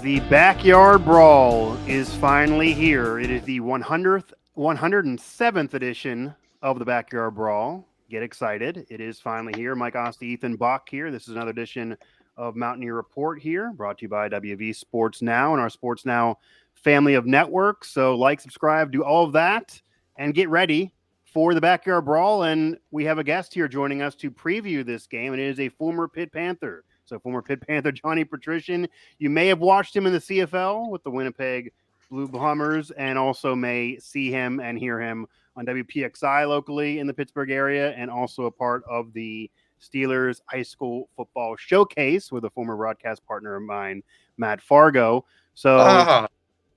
The Backyard Brawl is finally here. It is the 107th edition of the Backyard Brawl. Get excited. It is finally here. Mike, Asti, Ethan, Bach here. This is another edition of Mountaineer Report here, brought to you by WV Sports Now and our Sports Now family of networks. So like, subscribe, do all of that, and get ready for the Backyard Brawl. And we have a guest here joining us to preview this game, and it is a former Pitt Panther. So former Pitt Panther Johnny Petrishen. You may have watched him in the CFL with the Winnipeg Blue Bombers, and also may see him and hear him on WPXI locally in the Pittsburgh area, and also a part of the Steelers High School Football Showcase with a former broadcast partner of mine, Matt Fargo. So,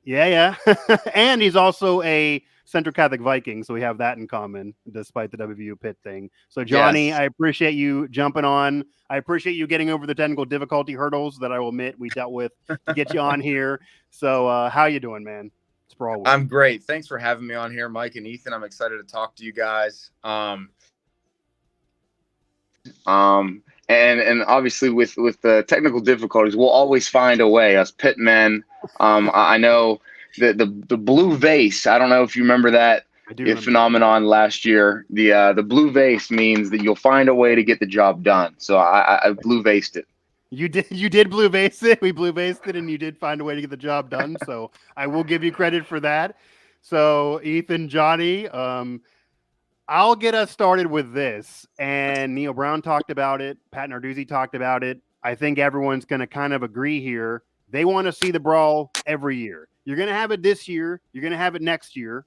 yeah. And he's also a Central Catholic Viking, so we have that in common, despite the WVU Pitt thing. So, Johnny, yes. I appreciate you jumping on. I appreciate you getting over the technical difficulty hurdles that I will admit we dealt with to get you on here. So, how you doing, man? It's Brawl Week. I'm great. Thanks for having me on here, Mike and Ethan. I'm excited to talk to you guys. And obviously with the technical difficulties, we'll always find a way. Us Pitt men. I know the blue vase. I don't know if you remember that phenomenon last year. The blue vase means that you'll find a way to get the job done. So I blue vased it. You did blue vase it. We blue vased it, and you did find a way to get the job done. So I will give you credit for that. So Ethan, Johnny, I'll get us started with this. And Neil Brown talked about it. Pat Narduzzi talked about it. I think everyone's going to kind of agree here. They want to see the brawl every year. You're going to have it this year. You're going to have it next year.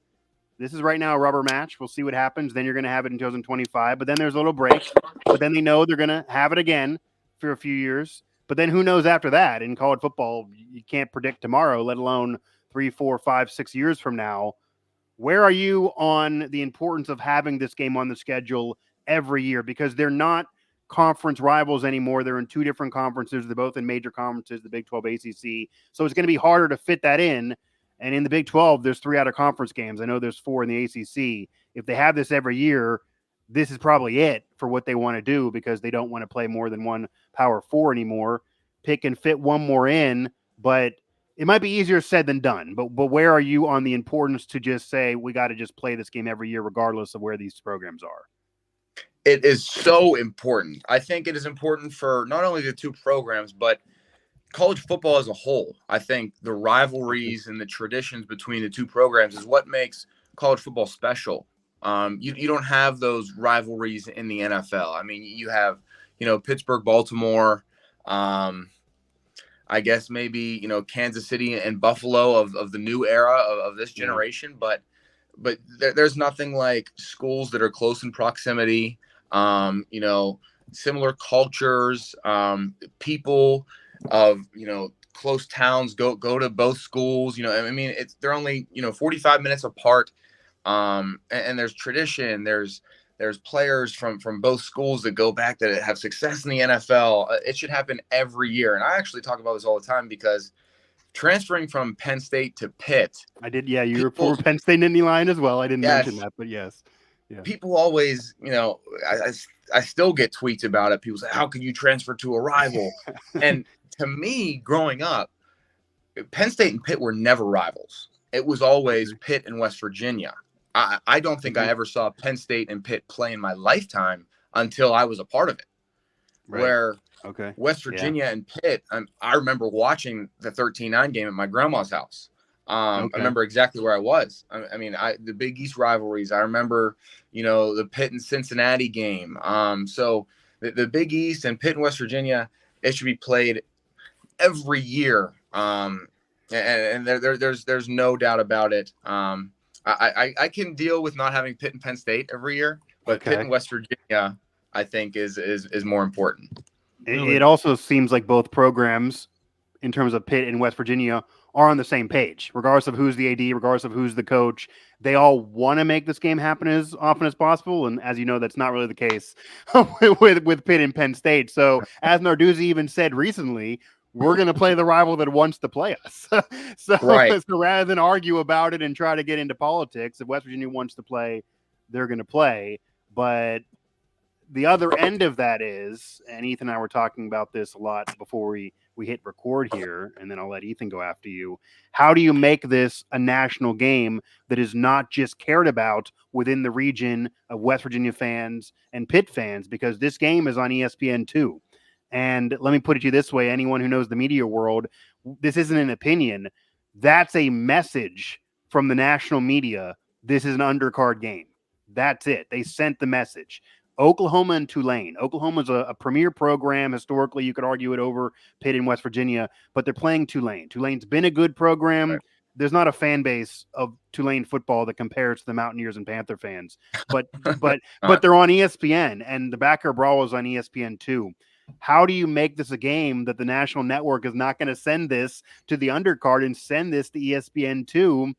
This is right now a rubber match. We'll see what happens. Then you're going to have it in 2025. But then there's a little break. But then they know they're going to have it again for a few years. But then who knows after that? In college football, you can't predict tomorrow, let alone 3, 4, 5, 6 years from now. Where are you on the importance of having this game on the schedule every year? Because they're not conference rivals anymore. They're in two different conferences. They're both in major conferences, the Big 12, ACC. So it's going to be harder to fit that in. And in the Big 12, there's 3 out-of-conference games. I know there's 4 in the ACC. If they have this every year, this is probably it for what they want to do, because they don't want to play more than one Power 4 anymore. Pick and fit one more in, but it might be easier said than done. But where are you on the importance to just say we got to just play this game every year regardless of where these programs are? It is so important. I think it is important for not only the two programs, but college football as a whole. I think the rivalries and the traditions between the two programs is what makes college football special. You don't have those rivalries in the NFL. I mean, you have, Pittsburgh, Baltimore, I guess maybe, Kansas City and Buffalo of the new era of this generation. But there's nothing like schools that are close in proximity, similar cultures, people of, close towns go to both schools. They're only, 45 minutes apart. And there's tradition. There's players from both schools that go back that have success in the NFL. It should happen every year. And I actually talk about this all the time, because transferring from Penn State to Pitt. I did. Yeah. You were former Penn State Nittany Lion as well. I didn't mention that, but yes. Yeah. People always, I still get tweets about it. People say, how can you transfer to a rival? And to me, growing up, Penn State and Pitt were never rivals. It was always Pitt and West Virginia. I don't think I ever saw Penn State and Pitt play in my lifetime until I was a part of it. Right. Where West Virginia and Pitt, I remember watching the 13-9 game at my grandma's house. I remember exactly where I was. The Big East rivalries. I remember, the Pitt and Cincinnati game. So the Big East and Pitt and West Virginia, it should be played every year. And there's no doubt about it. I can deal with not having Pitt and Penn State every year, but Pitt and West Virginia, I think, is more important. It also seems like both programs, in terms of Pitt and West Virginia, are on the same page, regardless of who's the AD, regardless of who's the coach. They all want to make this game happen as often as possible. And as you know, that's not really the case with Pitt and Penn State. So as Narduzzi even said recently, we're going to play the rival that wants to play us. So rather than argue about it and try to get into politics, if West Virginia wants to play, they're going to play. But the other end of that is, and Ethan and I were talking about this a lot before we hit record here, and then I'll let Ethan go after you. How do you make this a national game that is not just cared about within the region of West Virginia fans and Pitt fans? Because this game is on ESPN2. And let me put it to you this way, anyone who knows the media world, this isn't an opinion. That's a message from the national media. This is an undercard game. That's it. They sent the message. Oklahoma and Tulane. Oklahoma's a premier program. Historically, you could argue it over Pitt in West Virginia, but they're playing Tulane. Tulane's been a good program. Right. There's not a fan base of Tulane football that compares to the Mountaineers and Panther fans, but they're on ESPN, and the Backyard Brawl is on ESPN2. How do you make this a game that the national network is not going to send this to the undercard and send this to ESPN2?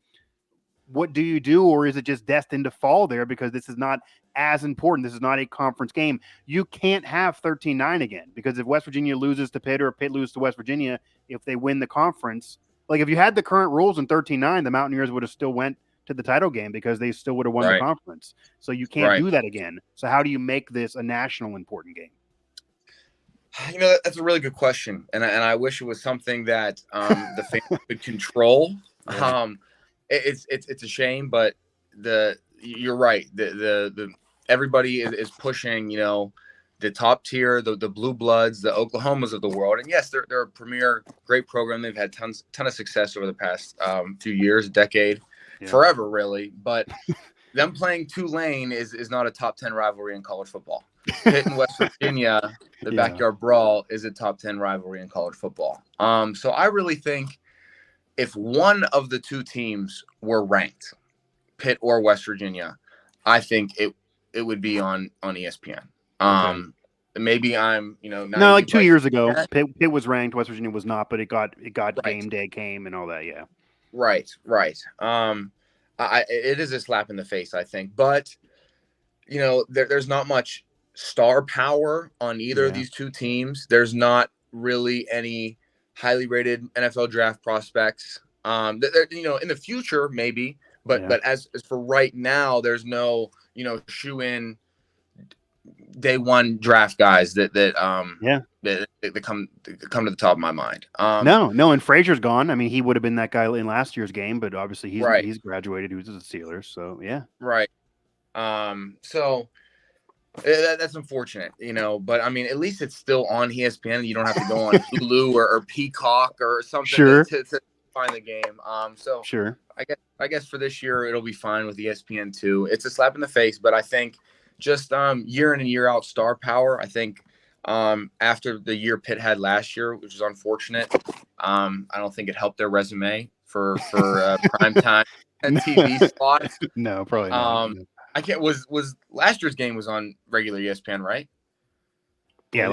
What do you do, or is it just destined to fall there because this is not as important? This is not a conference game. You can't have 13-9 again, because if West Virginia loses to Pitt or Pitt loses to West Virginia, if they win the conference, like if you had the current rules in 13-9, the Mountaineers would have still went to the title game because they still would have won the conference. So you can't do that again. So how do you make this a national important game? You know, that's a really good question, and I wish it was something that the fans could control. Yeah. It's a shame, but you're right. The everybody is pushing, you know, the top tier, the blue bloods, the Oklahomas of the world, and yes, they're a premier, great program. They've had ton of success over the past few years, decade, forever, really. But them playing Tulane is not a top 10 rivalry in college football. Pitt in West Virginia, the Backyard Brawl is a top 10 rivalry in college football. So I really think if one of the two teams were ranked, Pitt or West Virginia, I think it would be on ESPN. Maybe I'm, you know, no, like 2 years ago, Pitt was ranked, West Virginia was not, but it got game day came and all that. Yeah. Right. It is a slap in the face, I think, but you know, there's not much star power on either of these two teams. There's not really any highly rated NFL draft prospects. You know, in the future maybe, but as for right now, there's no, you know, shoe in day one draft guys that come to the top of my mind. No, and Frazier's gone. I mean, he would have been that guy in last year's game, but obviously he's graduated. He was a Steelers, so yeah. Right. So that's unfortunate, you know, but I mean, at least it's still on ESPN. You don't have to go on Hulu or Peacock or something to find the game. So sure. I guess for this year it'll be fine with ESPN2. It's a slap in the face, but I think just year in and year out star power. I think after the year Pitt had last year, which is unfortunate, I don't think it helped their resume for prime time and TV spots. No, probably not. I can't. Was last year's game was on regular ESPN, right? Yeah,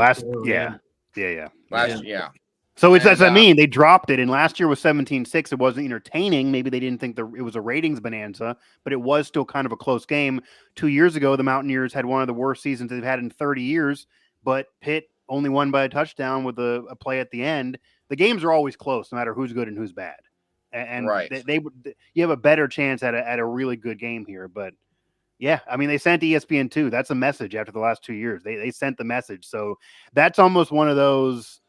Yeah. So it's as I mean, they dropped it, and last year was 17-6. It wasn't entertaining. Maybe they didn't think it was a ratings bonanza, but it was still kind of a close game. 2 years ago, the Mountaineers had one of the worst seasons they've had in 30 years, but Pitt only won by a touchdown with a play at the end. The games are always close, no matter who's good and who's bad. And you have a better chance at a really good game here, but. Yeah, I mean, they sent ESPN2. That's a message after the last 2 years. They sent the message. So that's almost one of those,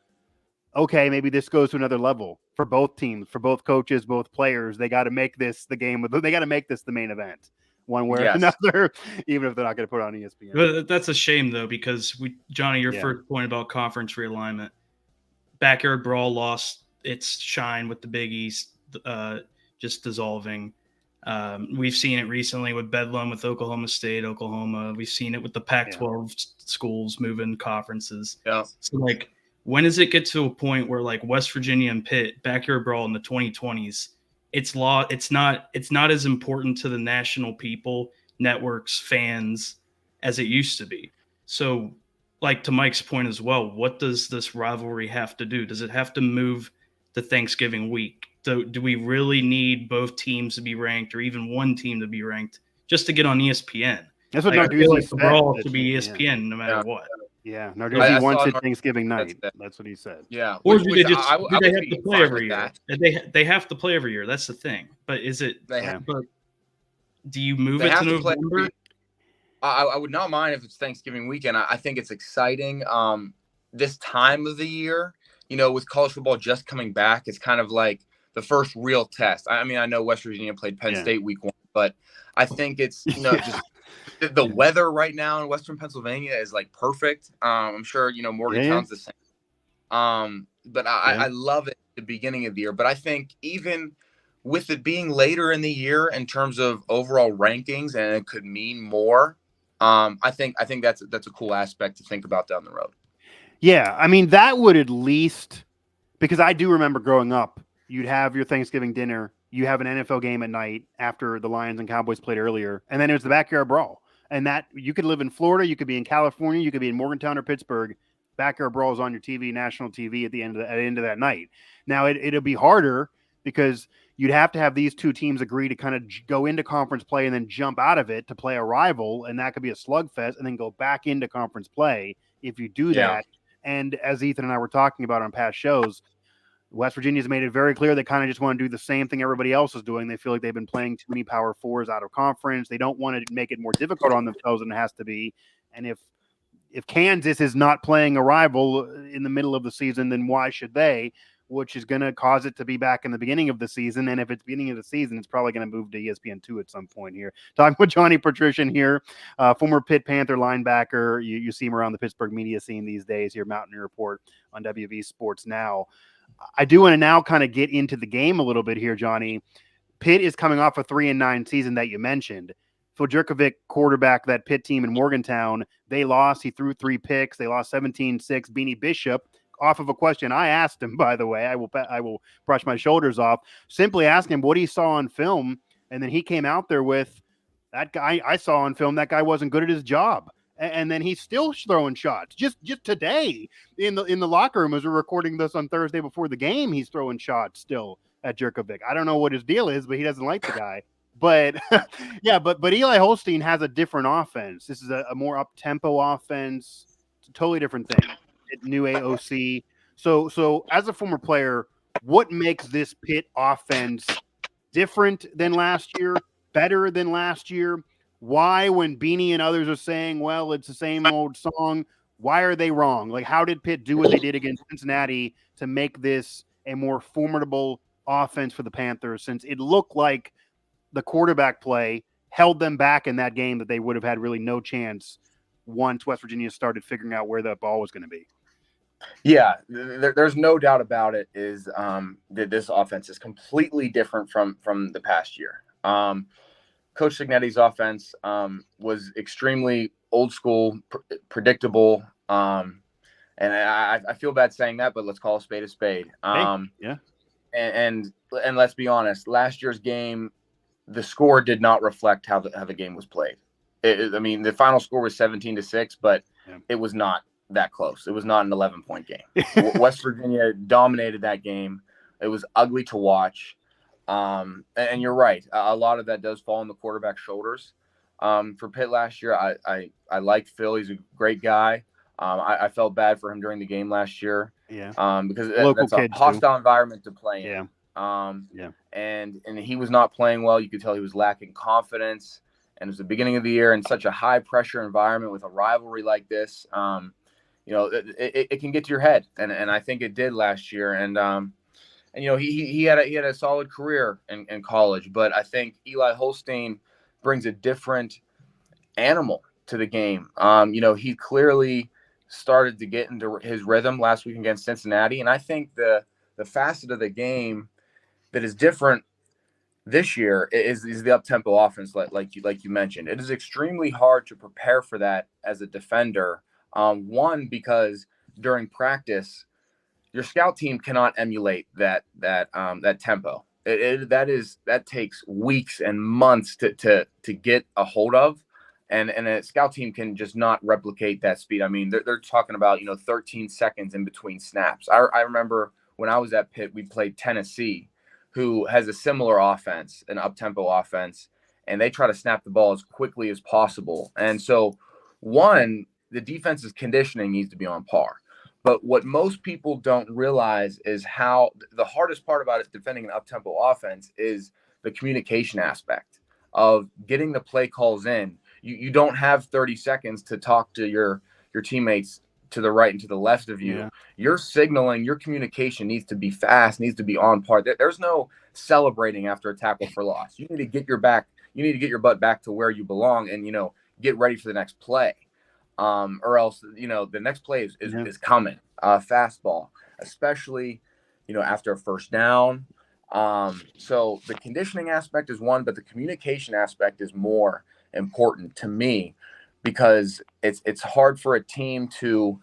okay, maybe this goes to another level for both teams, for both coaches, both players. They got to make this the game. They got to make this the main event one way or another, even if they're not going to put it on ESPN. But that's a shame, though, because Johnny, your first point about conference realignment, Backyard Brawl lost its shine with the Big East just dissolving. We've seen it recently with Bedlam with Oklahoma State, Oklahoma. We've seen it with the Pac-12 schools moving conferences. Yeah. So, like, when does it get to a point where, like, West Virginia and Pitt, Backyard Brawl in the 2020s, it's not as important to the national people, networks, fans as it used to be. So, like, to Mike's point as well, what does this rivalry have to do? Does it have to move to Thanksgiving week? So do we really need both teams to be ranked, or even one team to be ranked, just to get on ESPN? That's what Narduzzi said. Brawl should be ESPN no matter what. Yeah, Narduzzi wants it Thanksgiving night. That's what he said. Yeah. Or do they have to play every year? They have to play every year. That's the thing. But is it? But do you move it to November? I would not mind if it's Thanksgiving weekend. I think it's exciting. This time of the year, with college football just coming back, it's kind of like the first real test. I mean, I know West Virginia played Penn State week 1, but I think it's, just the weather right now in Western Pennsylvania is like perfect. I'm sure, Morgantown's the same. But I love it at the beginning of the year. But I think even with it being later in the year in terms of overall rankings, and it could mean more, I think that's a cool aspect to think about down the road. Yeah, I mean, that would at least, because I do remember growing up, you'd have your Thanksgiving dinner, you have an NFL game at night after the Lions and Cowboys played earlier, and then it was the Backyard Brawl. And that, you could live in Florida, you could be in California, you could be in Morgantown or Pittsburgh. Backyard Brawl is on your TV, national TV at the end of that night. Now it'll be harder because you'd have to have these two teams agree to kind of go into conference play and then jump out of it to play a rival, and that could be a slugfest, and then go back into conference play if you do that. And as Ethan and I were talking about on past shows, West Virginia's made it very clear they kind of just want to do the same thing everybody else is doing. They feel like they've been playing too many Power Fours out of conference. They don't want to make it more difficult on themselves than it has to be. And if Kansas is not playing a rival in the middle of the season, then why should they? Which is going to cause it to be back in the beginning of the season. And if it's beginning of the season, it's probably going to move to ESPN2 at some point here. Talking with Johnny Petrishen here, former Pitt Panther linebacker. You see him around the Pittsburgh media scene these days here, Mountaineer Report on WV Sports Now. I do want to now kind of get into the game a little bit here, Johnny. Pitt is coming off a 3-9 season that you mentioned. Phil Jurkovec, quarterback that Pitt team in Morgantown, they lost. He threw 3 picks. They lost 17-6. Beanie Bishop, off of a question I asked him, by the way, I will brush my shoulders off, simply asking him what he saw on film, and then he came out there with, that guy I saw on film, that guy wasn't good at his job. And then he's still throwing shots. Just today in the locker room, as we're recording this on Thursday before the game, he's throwing shots still at Jurkovec. I don't know what his deal is, but he doesn't like the guy. But yeah, but Eli Holstein has a different offense. This is a more up-tempo offense. It's a totally different thing. New AOC. So as a former player, what makes this Pitt offense different than last year, better than last year? Why, when Beanie and others are saying, well, it's the same old song, why are they wrong? Like, how did Pitt do what they did against Cincinnati to make this a more formidable offense for the Panthers, since it looked like the quarterback play held them back in that game that they would have had really no chance once West Virginia started figuring out where that ball was going to be? Yeah, there's no doubt about it is that this offense is completely different from the past year. Coach Cignetti's offense was extremely old school, predictable. And I feel bad saying that, but let's call a spade a spade. Yeah. And let's be honest, last year's game, the score did not reflect how the game was played. I mean, the final score was 17-6, but it was not that close. It was not an 11-point game. West Virginia dominated that game. It was ugly to watch. And you're right. A lot of that does fall on the quarterback's shoulders. For Pitt last year, I liked Phil. He's a great guy. I felt bad for him during the game last year. Yeah. Because that's a hostile environment to play in. And he was not playing well. You could tell he was lacking confidence. And it was the beginning of the year in such a high pressure environment with a rivalry like this. It can get to your head, and I think it did last year. And he had a solid career in college, but I think Eli Holstein brings a different animal to the game. He clearly started to get into his rhythm last week against Cincinnati, and I think the facet of the game that is different this year is the up-tempo offense, like you mentioned. It is extremely hard to prepare for that as a defender. One, because during practice, your scout team cannot emulate that tempo. That takes weeks and months to get a hold of, and a scout team can just not replicate that speed. I mean, they're talking about 13 seconds in between snaps. I remember when I was at Pitt, we played Tennessee, who has a similar offense, an up-tempo offense, and they try to snap the ball as quickly as possible. And so, one, the defense's conditioning needs to be on par. But what most people don't realize is how the hardest part about it, defending an up-tempo offense, is the communication aspect of getting the play calls in. you don't have 30 seconds to talk to your teammates to the right and to the left of you. Yeah. Your signaling, your communication needs to be fast, needs to be on par. There's no celebrating after a tackle for loss. You need to get your butt back to where you belong and, get ready for the next play. Or else, the next play is coming. Fastball, especially, after a first down. So the conditioning aspect is one, but the communication aspect is more important to me, because it's hard for a team to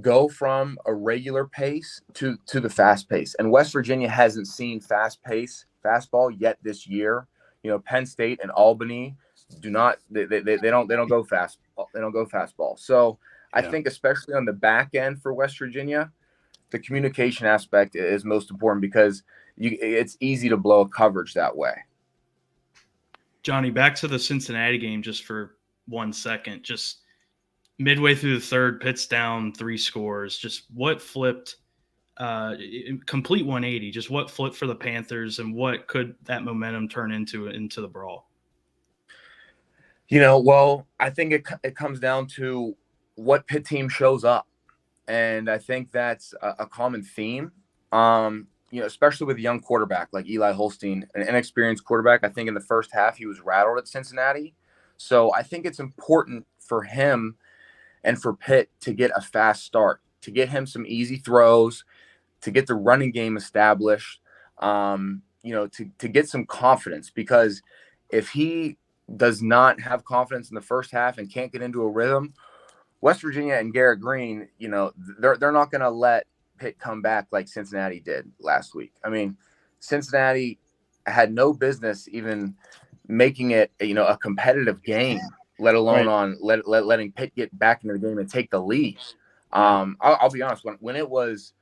go from a regular pace to the fast pace. And West Virginia hasn't seen fast pace fastball yet this year. Penn State and Albany do not, they don't go fast. They don't go fastball. So I think especially on the back end for West Virginia, the communication aspect is most important, because it's easy to blow a coverage that way. Johnny, back to the Cincinnati game just for 1 second. Just midway through the third, Pitt's down 3 scores. Just what flipped, complete 180, just what flipped for the Panthers, and what could that momentum turn into the brawl? Well, I think it comes down to what Pitt team shows up. And I think that's a common theme, especially with a young quarterback like Eli Holstein, an inexperienced quarterback. I think in the first half he was rattled at Cincinnati. So I think it's important for him and for Pitt to get a fast start, to get him some easy throws, to get the running game established, to get some confidence. Because if he does not have confidence in the first half and can't get into a rhythm, West Virginia and Garrett Green, they're not going to let Pitt come back like Cincinnati did last week. I mean, Cincinnati had no business even making it, a competitive game, let alone on letting Pitt get back into the game and take the lead. I'll be honest, when it was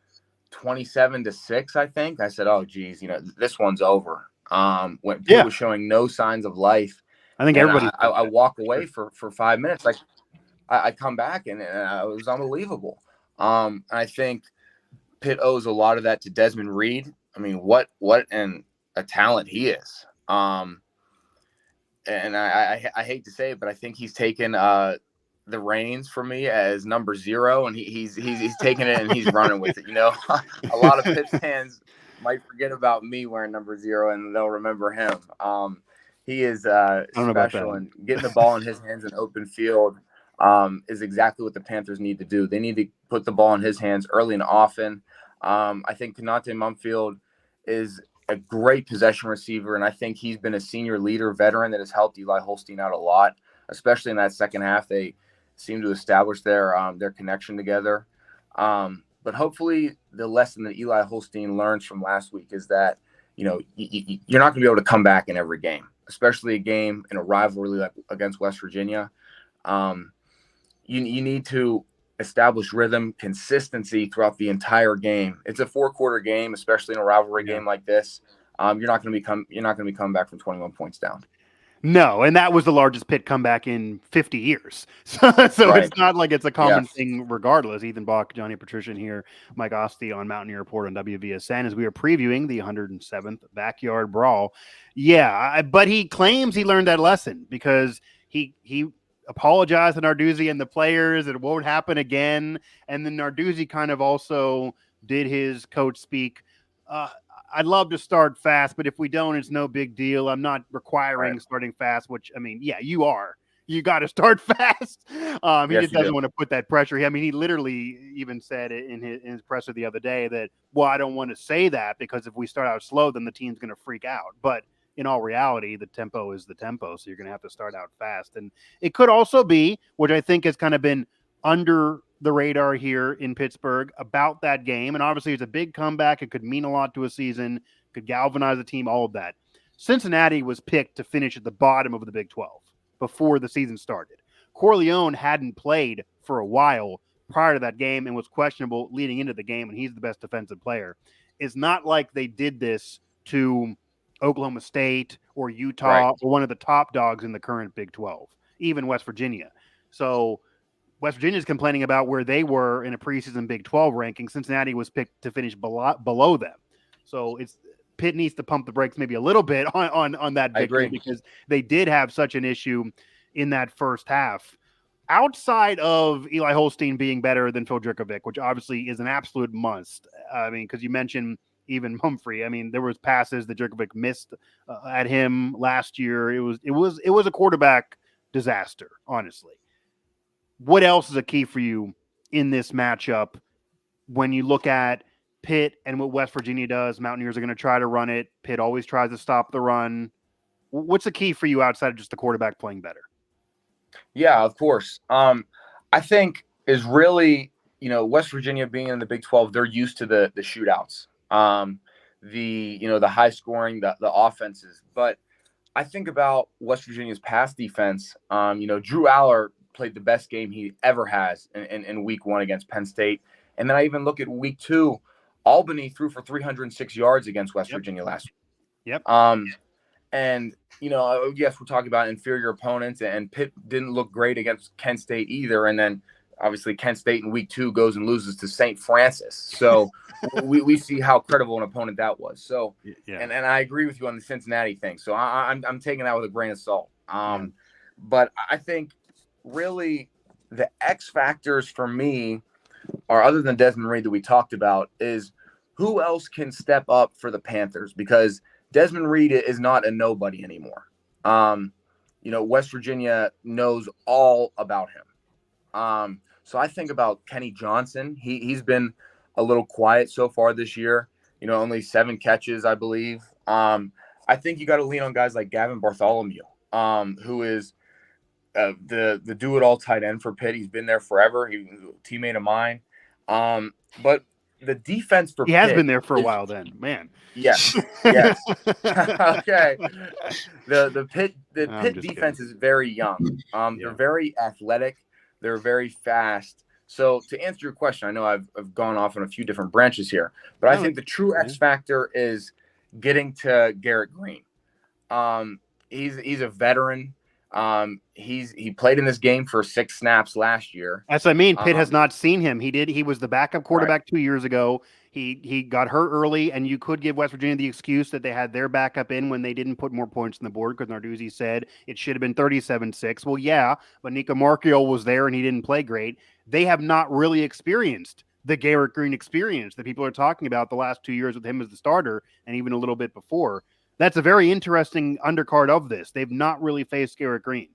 27-6, I think I said, "Oh, geez, this one's over." When Pitt was showing no signs of life, I think everybody. I walk away for 5 minutes, like. I come back and it was unbelievable. I think Pitt owes a lot of that to Desmond Reed. I mean, what a talent he is. And I hate to say it, but I think he's taken the reins for me as number 0, and he's taking it and he's running with it. A lot of Pitt fans might forget about me wearing number 0 and they'll remember him. He is special, and getting the ball in his hands in open field is exactly what the Panthers need to do. They need to put the ball in his hands early and often. I think Konate Mumfield is a great possession receiver, and I think he's been a senior leader veteran that has helped Eli Holstein out a lot, especially in that second half. They seem to establish their connection together. But hopefully the lesson that Eli Holstein learns from last week is that, you're not going to be able to come back in every game, especially a game in a rivalry like against West Virginia. You need to establish rhythm, consistency throughout the entire game. It's a 4-quarter game, especially in a rivalry game like this. You're not going to be coming back from 21 points down. No, and that was the largest Pitt comeback in 50 years. So It's not like it's a common thing regardless. Ethan Bach, Johnny Petrishen here, Mike Asti on Mountaineer Report on WVSN as we are previewing the 107th Backyard Brawl. Yeah, but he claims he learned that lesson because he apologized to Narduzzi and the players. It won't happen again. And then Narduzzi kind of also did his coach speak. I'd love to start fast, but if we don't, it's no big deal. I'm not requiring starting fast, which, I mean, yeah, you are. You got to start fast. He just doesn't want to put that pressure. I mean, he literally even said it in his presser the other day that, well, I don't want to say that because if we start out slow, then the team's going to freak out. But in all reality, the tempo is the tempo. So you're going to have to start out fast. And it could also be, which I think has kind of been under the radar here in Pittsburgh about that game. And obviously it's a big comeback. It could mean a lot to a season, could galvanize the team, all of that. Cincinnati was picked to finish at the bottom of the Big 12 before the season started. Corleone hadn't played for a while prior to that game and was questionable leading into the game. And he's the best defensive player. It's not like they did this to Oklahoma State or Utah or one of the top dogs in the current Big 12, even West Virginia. So West Virginia is complaining about where they were in a preseason Big 12 ranking. Cincinnati was picked to finish below them. So Pitt needs to pump the brakes maybe a little bit on that victory because they did have such an issue in that first half. Outside of Eli Holstein being better than Phil Jerkovic, which obviously is an absolute must. I mean, because you mentioned even Humphrey. I mean, there was passes that Jerkovic missed at him last year. It was a quarterback disaster, honestly. What else is a key for you in this matchup when you look at Pitt and what West Virginia does? Mountaineers are going to try to run it. Pitt always tries to stop the run. What's the key for you outside of just the quarterback playing better? Yeah, of course. I think is really, West Virginia being in the Big 12, they're used to the shootouts, the high scoring, the offenses. But I think about West Virginia's pass defense. Drew Aller played the best game he ever has in week 1 against Penn State. And then I even look at week 2, Albany threw for 306 yards against West Virginia last year. Yep. And, yes, we're talking about inferior opponents, and Pitt didn't look great against Kent State either. And then obviously Kent State in week 2 goes and loses to St. Francis. So we see how credible an opponent that was. So, and I agree with you on the Cincinnati thing. So I'm taking that with a grain of salt. But I think really the X factors for me are, other than Desmond Reed that we talked about, is who else can step up for the Panthers, because Desmond Reed is not a nobody anymore. West Virginia knows all about him. So I think about Kenny Johnson. He's been a little quiet so far this year. Only 7 catches, I believe. I think you got to lean on guys like Gavin Bartholomew, who is the do-it-all tight end for Pitt. He's been there forever. He was a teammate of mine. But the defense for Pitt has been there for a while then, man. Yes. Okay. The Pitt defense is very young. They're very athletic. They're very fast. So to answer your question, I know I've gone off on a few different branches here, but I think the true X factor is getting to Garrett Green. He's a veteran. He played in this game for 6 snaps last year. That's what I mean. Pitt has not seen him. He was the backup quarterback 2 years ago. He got hurt early, and you could give West Virginia the excuse that they had their backup in when they didn't put more points on the board, because Narduzzi said it should have been 37-6. Well, yeah, but Nico Marchiol was there and he didn't play great. They have not really experienced the Garrett Green experience that people are talking about the last 2 years with him as the starter, and even a little bit before. That's a very interesting undercard of this. They've not really faced Garrett Green.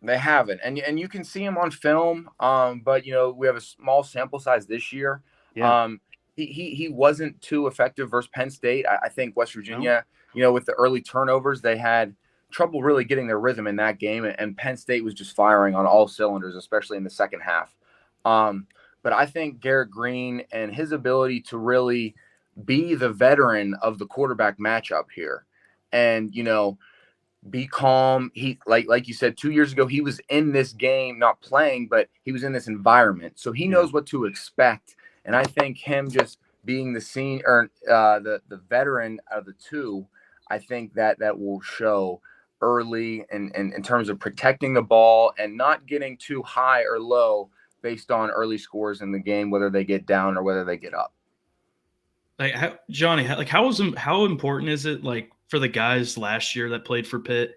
They haven't, and you can see him on film. But we have a small sample size this year. Yeah. He wasn't too effective versus Penn State. I think West Virginia, with the early turnovers, they had trouble really getting their rhythm in that game, and Penn State was just firing on all cylinders, especially in the second half. But I think Garrett Green and his ability to really be the veteran of the quarterback matchup here, and be calm. He like you said, 2 years ago he was in this game, not playing, but he was in this environment, so he knows what to expect. And I think him just being the senior, the veteran of the two, I think that will show early in terms of protecting the ball and not getting too high or low based on early scores in the game, whether they get down or whether they get up. Johnny, how important is it, like, for the guys last year that played for Pitt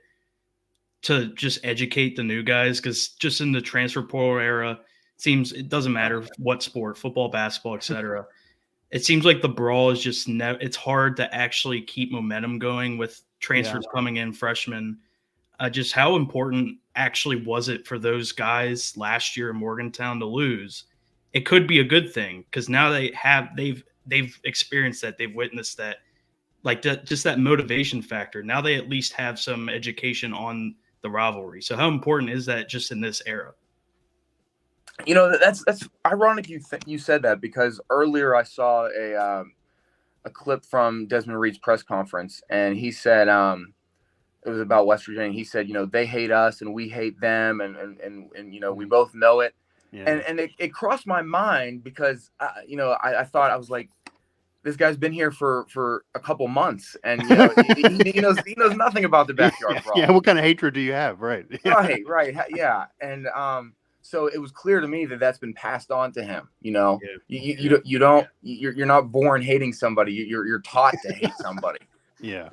to just educate the new guys? Because just in the transfer portal era, it doesn't matter what sport, football, basketball, etc. It seems like the brawl is just it's hard to actually keep momentum going with transfers coming in, freshmen. Just how important actually was it for those guys last year in Morgantown to lose? It could be a good thing, because now they've experienced that, they've witnessed that, like just that motivation factor. Now they at least have some education on the rivalry. So how important is that just in this era? That's ironic you said that, because earlier I saw a clip from Desmond Reed's press conference, and he said it was about West Virginia. He said, they hate us and we hate them, and we both know it. Yeah. And it crossed my mind, because I thought, I was like, this guy's been here for a couple months, and he knows nothing about the Backyard Brawl. Yeah, what kind of hatred do you have? Right. Right. Yeah. And so it was clear to me that that's been passed on to him. You're not born hating somebody. You're taught to hate somebody. Yeah.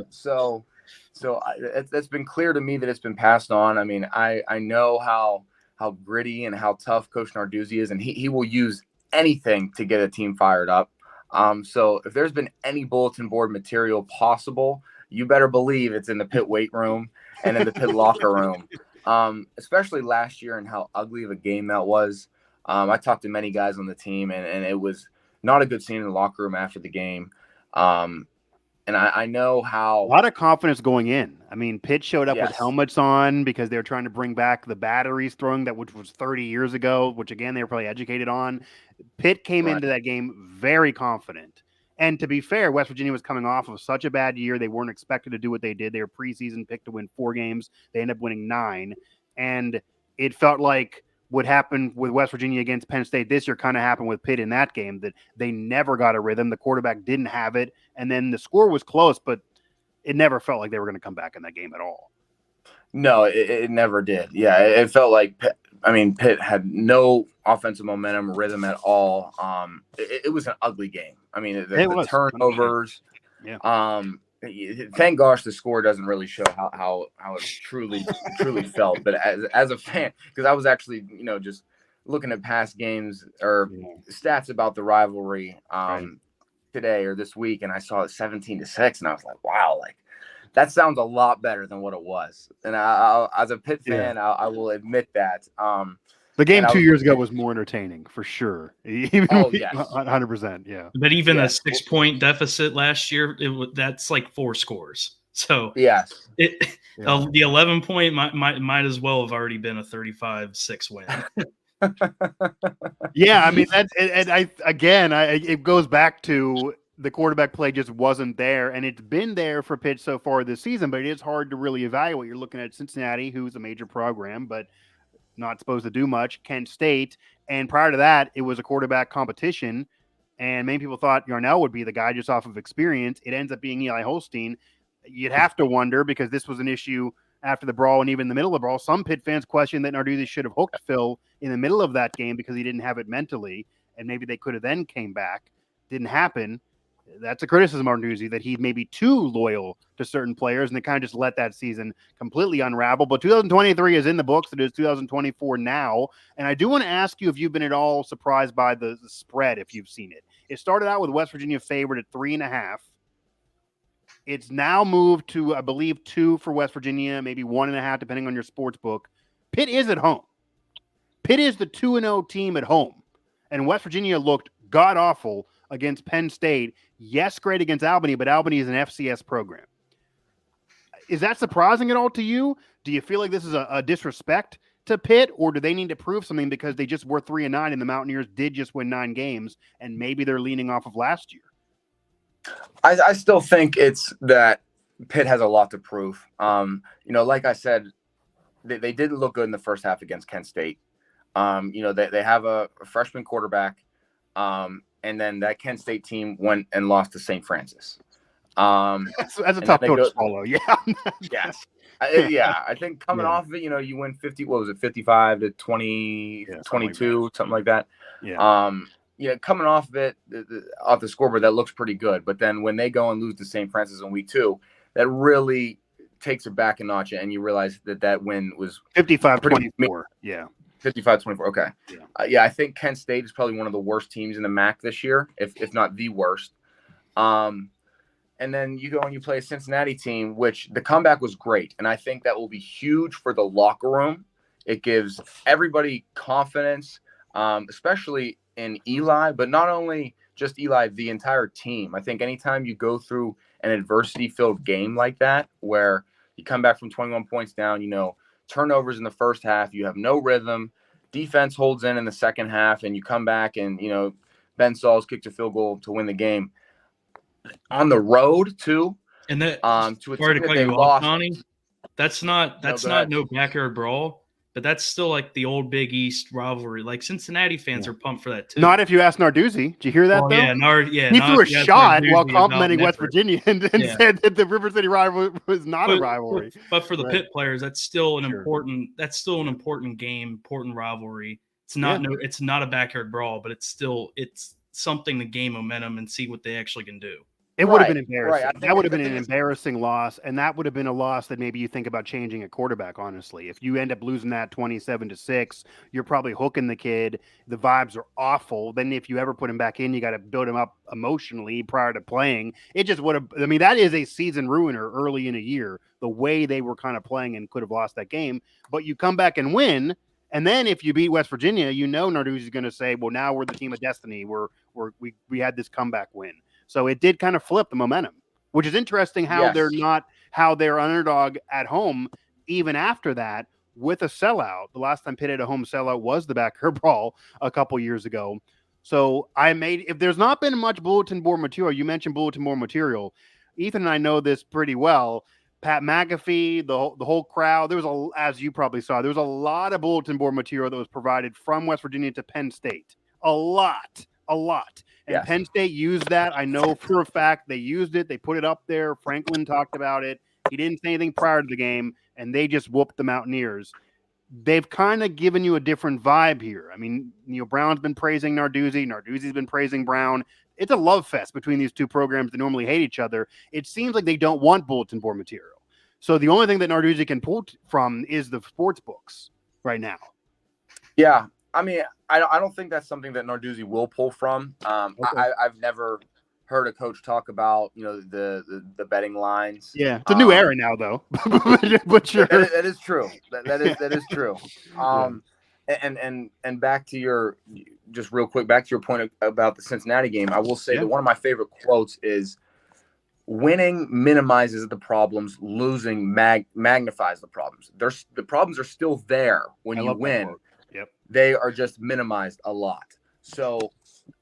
So So it's been clear to me that it's been passed on. I mean, I know how gritty and how tough Coach Narduzzi is, and he will use anything to get a team fired up. So if there's been any bulletin board material possible, you better believe it's in the Pitt weight room and in the Pitt locker room. Especially last year and how ugly of a game that was. I talked to many guys on the team, and it was not a good scene in the locker room after the game. And I know how a lot of confidence going in. I mean, Pitt showed up with Yes. helmets on because they were trying to bring back the batteries throwing that, which was 30 years ago, which again, they were probably educated on. Pitt came Right. into that game very confident. And to be fair, West Virginia was coming off of such a bad year. They weren't expected to do what they did. They were preseason picked to win 4 games. They ended up winning 9. And it felt like what happened with West Virginia against Penn State this year kind of happened with Pitt in that game, that they never got a rhythm. The quarterback didn't have it. And then the score was close, but it never felt like they were going to come back in that game at all. No, it never did. Yeah, it felt like Pitt had no offensive momentum, rhythm at all. It was an ugly game. I mean, the turnovers. Yeah. Thank gosh the score doesn't really show how it truly felt. But as a fan, because I was actually just looking at past games or stats about the rivalry today or this week, and I saw it 17-6, and I was like, wow, like that sounds a lot better than what it was. And I as a Pitt fan, I will admit that. The game 2 years ago was more entertaining for sure. Oh yes, 100%. Yeah. But even a 6-point deficit last year, that's like 4 scores. So yes, the 11-point might as well have already been a 35-6 win. Yeah, I mean it goes back to the quarterback play just wasn't there, and it's been there for Pitt so far this season, but it is hard to really evaluate. You're looking at Cincinnati, who's a major program, but not supposed to do much. Kent State, and prior to that, it was a quarterback competition, and many people thought Yarnell would be the guy just off of experience. It ends up being Eli Holstein. You'd have to wonder, because this was an issue after the brawl and even in the middle of the brawl. Some Pitt fans question that Narduzzi should have hooked Phil in the middle of that game because he didn't have it mentally, and maybe they could have then came back. Didn't happen. That's a criticism of Narduzzi, that he may be too loyal to certain players, and they kind of just let that season completely unravel. But 2023 is in the books. It is 2024 now. And I do want to ask you if you've been at all surprised by the spread, if you've seen it. It started out with West Virginia favored at 3.5. It's now moved to, I believe, 2 for West Virginia, maybe 1.5, depending on your sports book. Pitt is at home. Pitt is the 2-0 team at home. And West Virginia looked god-awful against Penn State. Yes, great against Albany, but Albany is an FCS program. Is that surprising at all to you? Do you feel like this is a disrespect to Pitt, or do they need to prove something because they just were 3-9 and the Mountaineers did just win 9 games, and maybe they're leaning off of last year? I still think it's that Pitt has a lot to prove. Like I said, they didn't look good in the first half against Kent State. They have a freshman quarterback. And then that Kent State team went and lost to St. Francis. That's a tough pill to swallow. Yeah. Yes. I think coming off of it, you win 55 to 20, 22, something like that. Yeah. Coming off of it, off the scoreboard, that looks pretty good. But then when they go and lose to St. Francis in week 2, that really takes it back a notch, and you realize that win was 55-24. Yeah. 55-24. Okay. I think Kent State is probably one of the worst teams in the MAC this year, if not the worst. And then you go and you play a Cincinnati team, which the comeback was great. And I think that will be huge for the locker room. It gives everybody confidence, especially in Eli, but not only just Eli, the entire team. I think anytime you go through an adversity-filled game like that, where you come back from 21 points down, turnovers in the first half, you have no rhythm, defense holds in the second half, and you come back and Ben Sauls kicked a field goal to win the game on the road too. And that to a sorry team to that cut they you off, lost. Johnny. That's not no backyard brawl, but that's still like the old Big East rivalry. Like Cincinnati fans are pumped for that too. Not if you ask Narduzzi. Did you hear that though? He threw a shot while complimenting West effort. Virginia and said that the River City rivalry was not a rivalry. But for the Pitt players, that's still an important game, important rivalry. It's not a backyard brawl, but it's something to gain momentum and see what they actually can do. It would have been Right, embarrassing. right. That would have been an embarrassing loss, and that would have been a loss that maybe you think about changing a quarterback, honestly. If you end up losing that 27-6, you're probably hooking the kid. The vibes are awful. Then if you ever put him back in, you got to build him up emotionally prior to playing. It just would have – I mean, that is a season ruiner early in a year, the way they were kind of playing and could have lost that game. But you come back and win, and then if you beat West Virginia, you know Narduzzi's going to say, well, now we're the team of destiny. We had this comeback win. So it did kind of flip the momentum, which is interesting how they're underdog at home even after that with a sellout. The last time Pitt had a home sellout was the Backyard Brawl a couple years ago. So if there's not been much bulletin board material, you mentioned bulletin board material. Ethan and I know this pretty well. Pat McAfee, the whole crowd, as you probably saw, there was a lot of bulletin board material that was provided from West Virginia to Penn State. A lot. And Yes. Penn State used that. I know for a fact they used it. They put it up there. Franklin talked about it. He didn't say anything prior to the game, and they just whooped the Mountaineers. They've kind of given you a different vibe here. I mean, Neil Brown's been praising Narduzzi. Narduzzi's been praising Brown. It's a love fest between these two programs that normally hate each other. It seems like they don't want bulletin board material. So the only thing that Narduzzi can pull from is the sports books right now. Yeah. I mean, I don't think that's something that Narduzzi will pull from. Okay. I've never heard a coach talk about, the betting lines. Yeah, it's a new era now, though. But sure, that is true. That is true. And back to just real quick, back to your point about the Cincinnati game, I will say that one of my favorite quotes is, "Winning minimizes the problems, losing magnifies the problems." The problems are still there when you win. Yep. They are just minimized a lot. So,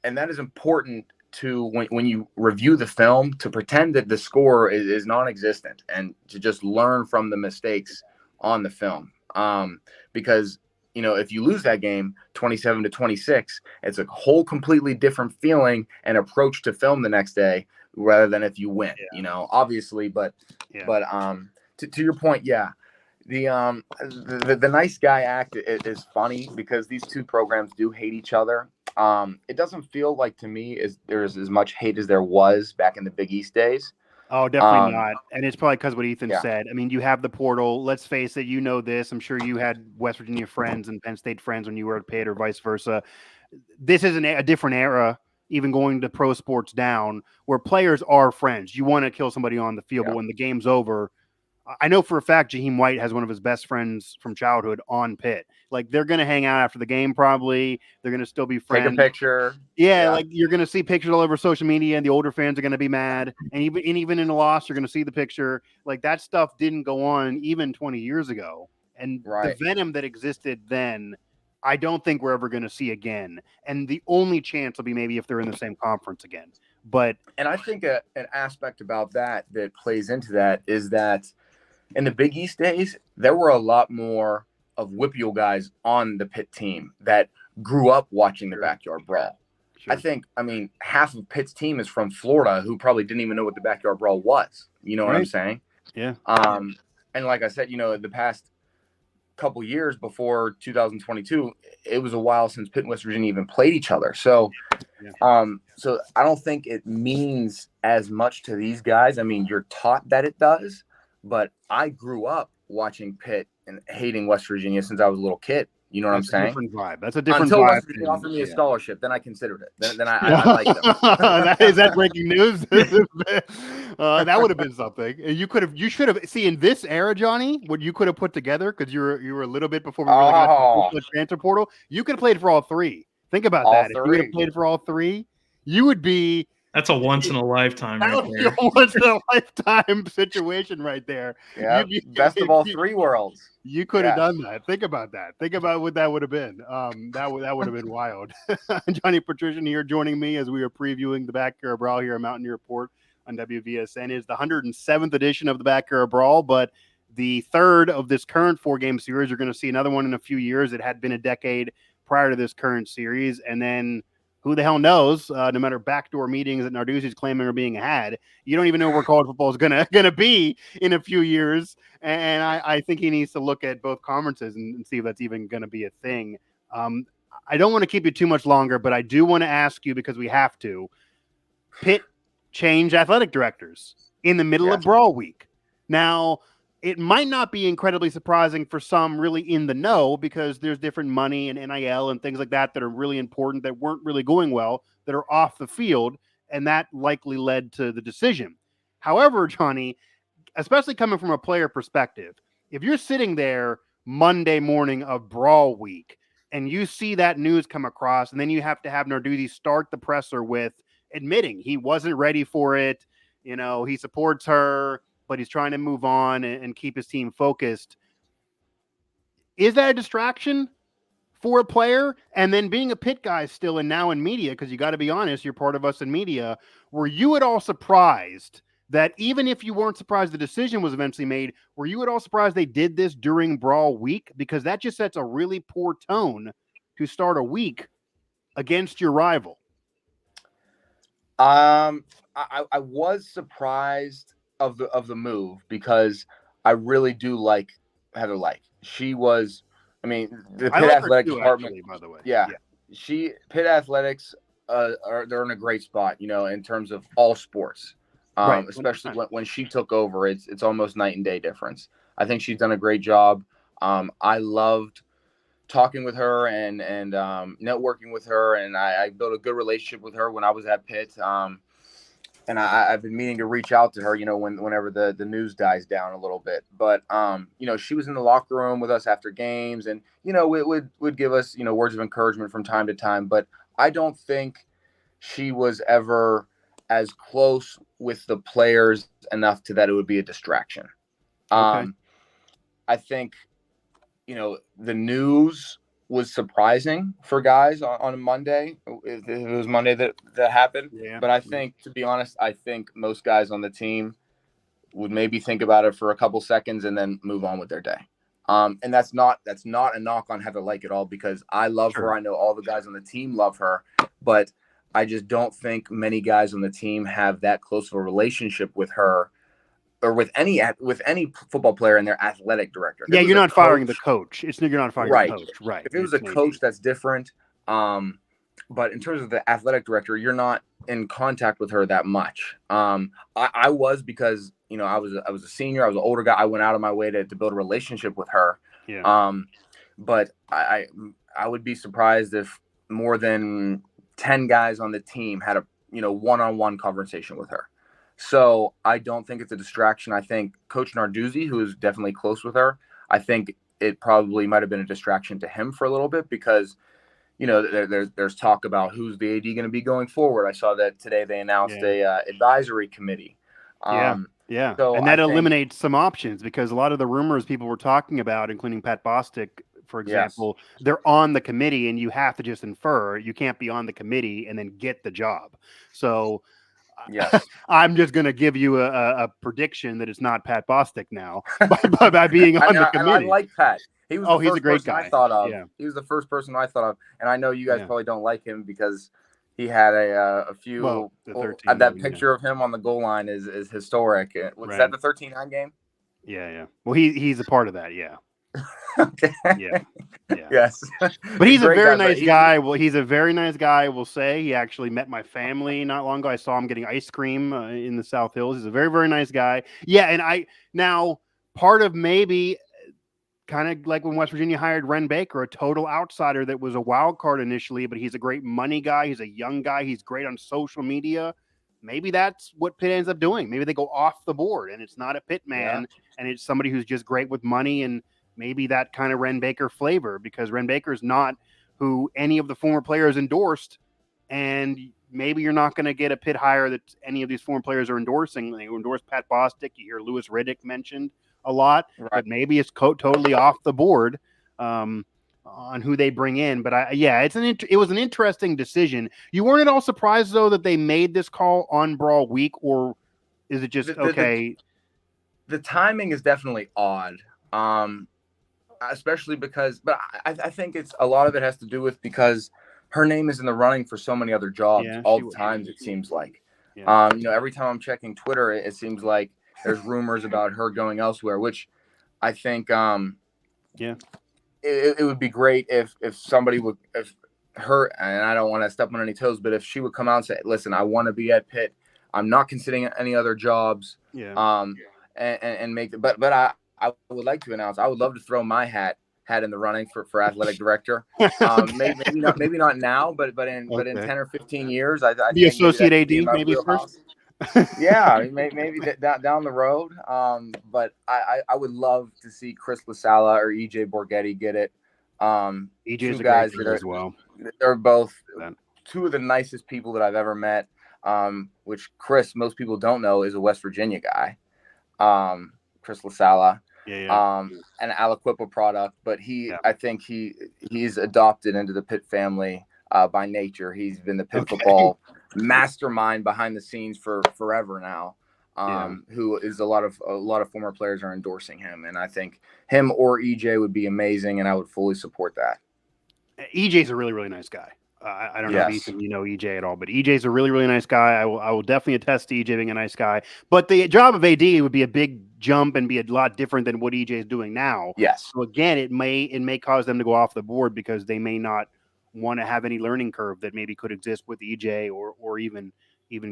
and that is important to when you review the film, to pretend that the score is non-existent and to just learn from the mistakes on the film. Because, if you lose that game 27-26, it's a whole completely different feeling and approach to film the next day rather than if you win, obviously. But to your point, the nice guy act is funny because these two programs do hate each other. It doesn't feel like to me there's as much hate as there was back in the Big East days. Oh, definitely not. And it's probably because what Ethan said. I mean, you have the portal. Let's face it, this. I'm sure you had West Virginia friends and Penn State friends when you were at Pitt or vice versa. This is a different era, even going to pro sports down, where players are friends. You want to kill somebody on the field, but when the game's over, I know for a fact Jaheim White has one of his best friends from childhood on Pitt. Like, they're going to hang out after the game probably. They're going to still be friends. Take a picture. Yeah, like you're going to see pictures all over social media, and the older fans are going to be mad. And even in a loss, you're going to see the picture. Like, that stuff didn't go on even 20 years ago. And the venom that existed then, I don't think we're ever going to see again. And the only chance will be maybe if they're in the same conference again. And I think an aspect about that plays into that is that in the Big East days, there were a lot more of WPIAL guys on the Pitt team that grew up watching the Backyard Brawl. Sure. I mean, half of Pitt's team is from Florida who probably didn't even know what the Backyard Brawl was. You know what I'm saying? Yeah. And like I said, the past couple years before 2022, it was a while since Pitt and West Virginia even played each other. So, so I don't think it means as much to these guys. I mean, you're taught that it does. But I grew up watching Pitt and hating West Virginia since I was a little kid. You know what I'm saying? Different vibe. That's a different Until vibe. West Virginia offered me a scholarship, then I considered it. Then I liked them. Is that breaking news? That would have been something. You should have in this era, Johnny, what you could have put together, because you were a little bit before we really got to the transfer portal. You could have played for all three. Think about that. If you would have played for all three, you would be. That's a once in a lifetime. That would be a once in a lifetime situation right there. Yeah, best of all three worlds. You could have done that. Think about that. Think about what that would have been. That would have been wild. Johnny Petrishen here joining me as we are previewing the Backyard Brawl here at Mountaineer Report on WVSN. Is the 107th edition of the Backyard Brawl, but the third of this current 4-game series. You're going to see another one in a few years. It had been a decade prior to this current series, and then who the hell knows? No matter backdoor meetings that Narduzzi's claiming are being had, you don't even know where college football is gonna be in a few years. And I think he needs to look at both conferences and see if that's even going to be a thing. I don't want to keep you too much longer, but I do want to ask you, because we have to. Pitt change athletic directors in the middle of Brawl Week. Now, it might not be incredibly surprising for some really in the know because there's different money and NIL and things like that are really important that weren't really going well, that are off the field, and that likely led to the decision. However, Johnny, especially coming from a player perspective, if you're sitting there Monday morning of Brawl Week and you see that news come across, and then you have to have Narduzzi start the presser with admitting he wasn't ready for it, he supports her, but he's trying to move on and keep his team focused. Is that a distraction for a player? And then being a Pitt guy still and now in media, because you got to be honest, you're part of us in media, were you at all surprised that even if you weren't surprised the decision was eventually made, were you at all surprised they did this during Brawl Week? Because that just sets a really poor tone to start a week against your rival. I was surprised of the move because I really do like Heather Lyke. She was, the Pitt Athletic Department, actually, by the way. Yeah. Pitt Athletics they're in a great spot, in terms of all sports. Right. Especially when she took over, it's almost night and day difference. I think she's done a great job. I loved talking with her and networking with her, and I built a good relationship with her when I was at Pitt. And I've been meaning to reach out to her, whenever the news dies down a little bit. But, she was in the locker room with us after games and, it would give us, words of encouragement from time to time. But I don't think she was ever as close with the players enough to that it would be a distraction. Okay. I think, the news was surprising for guys on a Monday. It was Monday that happened. Yeah. But I think, to be honest, most guys on the team would maybe think about it for a couple seconds and then move on with their day. And that's not a knock on Heather Lyke at all, because I love her. I know all the guys on the team love her, but I just don't think many guys on the team have that close of a relationship with her or with any football player and their athletic director. Yeah, you're not firing the coach. You're not firing the coach, right? If it was a coach, that's different. But in terms of the athletic director, you're not in contact with her that much. I was, because I was a senior, I was an older guy. I went out of my way to build a relationship with her. Yeah. But I would be surprised if more than 10 guys on the team had a one-on-one conversation with her. So I don't think it's a distraction. I think Coach Narduzzi, who is definitely close with her, I think it probably might have been a distraction to him for a little bit, because there's talk about who's the AD going to be going forward. I saw that today they announced a advisory committee. Yeah. So and that eliminates some options, because a lot of the rumors people were talking about, including Pat Bostic, for example, they're on the committee, and you have to just infer. You can't be on the committee and then get the job. So I'm just going to give you a prediction that it's not Pat Bostic now by being on the committee. I like Pat. He was he's a great guy. I thought of. Yeah. He was the first person I thought of, and I know you guys probably don't like him because he had a few. Well, that picture of him on the goal line is historic. Was that the 13-9 game? Yeah. Well, he's a part of that. Yeah. Okay. Yeah. Yes. But he's a very nice guy. Well, he's a very nice guy, I will say. He actually met my family not long ago. I saw him getting ice cream in the South Hills. He's a very, very nice guy. Yeah, and now part of maybe kind of like when West Virginia hired Ren Baker, a total outsider that was a wild card initially, but he's a great money guy. He's a young guy. He's great on social media. Maybe that's what Pitt ends up doing. Maybe they go off the board, and it's not a Pitt man, and it's somebody who's just great with money, and maybe that kind of Ren Baker flavor, because Ren Baker is not who any of the former players endorsed, and maybe you're not going to get a Pitt hire that any of these former players are endorsing. They endorse Pat Bostic. You hear Louis Riddick mentioned a lot, but maybe it's totally off the board on who they bring in. But it was an interesting decision. You weren't at all surprised though that they made this call on Brawl Week, or is it just okay? The timing is definitely odd. Especially because, but I think it's a lot of it has to do with because her name is in the running for so many other jobs all the time. It seems like, every time I'm checking Twitter, it seems like there's rumors about her going elsewhere, which I think, it would be great if somebody would, if her, and I don't want to step on any toes, but if she would come out and say, listen, I want to be at Pitt. I'm not considering any other jobs. Yeah. And make the, but I would like to announce, I would love to throw my hat in the running for athletic director. Okay. Maybe not now, but in 10 or 15 years, I The think maybe associate that could be in AD, my maybe wheelhouse. first. Yeah, maybe down the road. But I would love to see Chris LaSala or EJ Borghetti get it. EJ Two is a guys great that as well. they're both Yeah. two of the nicest people that I've ever met. Which Chris, most people don't know, is a West Virginia guy. Chris LaSala. Yeah. An Aliquippa product, but Yeah. I think he's adopted into the Pitt family by nature. He's been the Pitt Okay. football mastermind behind the scenes for forever now. Who is a lot of former players are endorsing him, and I think him or EJ would be amazing, and I would fully support that. EJ's a really, really nice guy. I don't know if Yes. Ethan, you know EJ at all, but EJ's a really, really nice guy. I will definitely attest to EJ being a nice guy. But the job of AD would be a big jump and be a lot different than what EJ is doing now. Yes. So again, it may cause them to go off the board because they may not want to have any learning curve that maybe could exist with EJ or even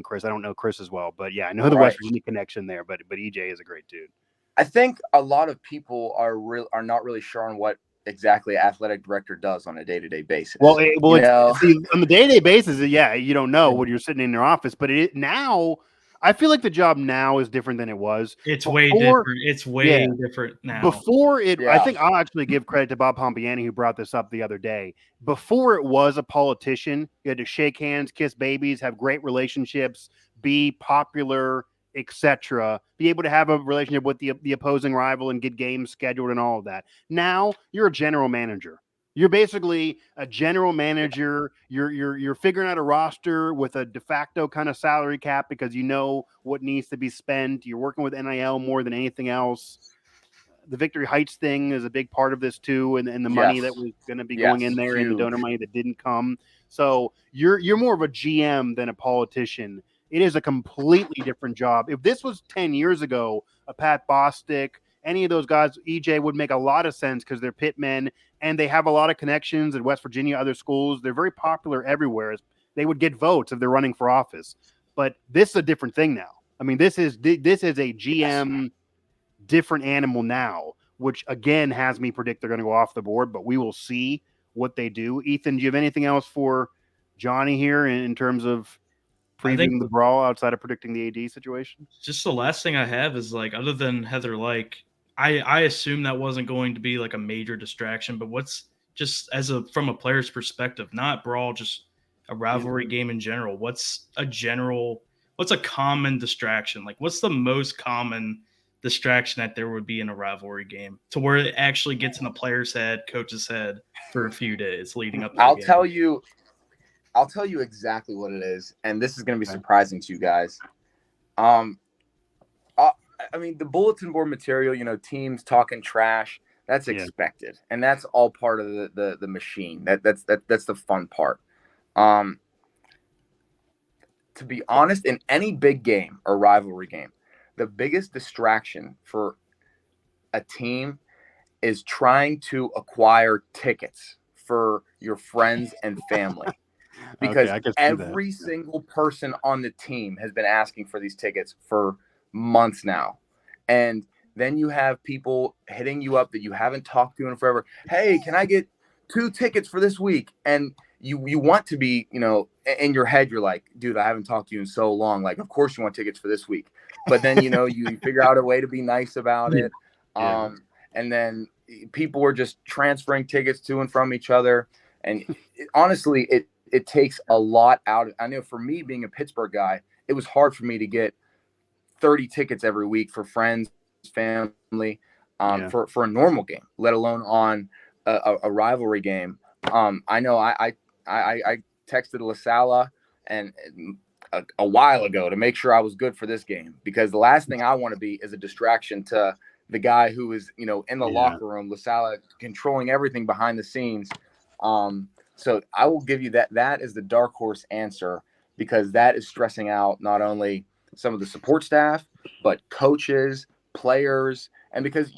Chris. I don't know Chris as well, but yeah, I know the West Virginia connection there. But EJ is a great dude. I think a lot of people are not really sure on what exactly athletic director does on a day-to-day basis. Well, see, on the day-to-day basis, yeah, you don't know when you're sitting in your office, but now I feel like the job now is different than it was. It's way different. It's way different now. Before I think I'll actually give credit to Bob Pompiani who brought this up the other day. Before it was a politician, you had to shake hands, kiss babies, have great relationships, be popular, etc., be able to have a relationship with the opposing rival and get games scheduled and all of that. Now you're a general manager. You're basically a general manager. You're figuring out a roster with a de facto kind of salary cap because you know what needs to be spent. You're working with NIL more than anything else. The Victory Heights thing is a big part of this too, and the money that was going to be going in there and the donor money that didn't come. So you're more of a GM than a politician. It is a completely different job. If this was 10 years ago, a Pat Bostic, any of those guys, EJ would make a lot of sense because they're Pitt men and they have a lot of connections in West Virginia, other schools. They're very popular everywhere. They would get votes if they're running for office. But this is a different thing now. I mean, this is a GM different animal now, which again has me predict they're going to go off the board, but we will see what they do. Ethan, do you have anything else for Johnny here in terms of previewing the brawl outside of predicting the AD situation? Just the last thing I have is like, other than Heather, like I assume that wasn't going to be like a major distraction, but what's just from a player's perspective, not brawl, just a rivalry game in general. What's a common distraction? Like what's the most common distraction that there would be in a rivalry game to where it actually gets in a player's head, coach's head for a few days leading up to the game? I'll tell you exactly what it is, and this is going to be surprising to you guys. I mean, the bulletin board material, teams talking trash, that's expected, and that's all part of the machine. That's the fun part. To be honest, in any big game or rivalry game, the biggest distraction for a team is trying to acquire tickets for your friends and family. Because every single person on the team has been asking for these tickets for months now. And then you have people hitting you up that you haven't talked to in forever. Hey, can I get 2 tickets for this week? And you want to be, in your head, you're like, dude, I haven't talked to you in so long. Like, of course you want tickets for this week. But then, you figure out a way to be nice about it. And then people are just transferring tickets to and from each other. And honestly, it takes a lot out. I know for me being a Pittsburgh guy, it was hard for me to get 30 tickets every week for friends, family, for a normal game, let alone on a rivalry game. I know I texted LaSala and a while ago to make sure I was good for this game, because the last thing I want to be is a distraction to the guy who is, in the locker room, LaSala controlling everything behind the scenes. So I will give you that is the dark horse answer, because that is stressing out not only some of the support staff, but coaches, players. And because,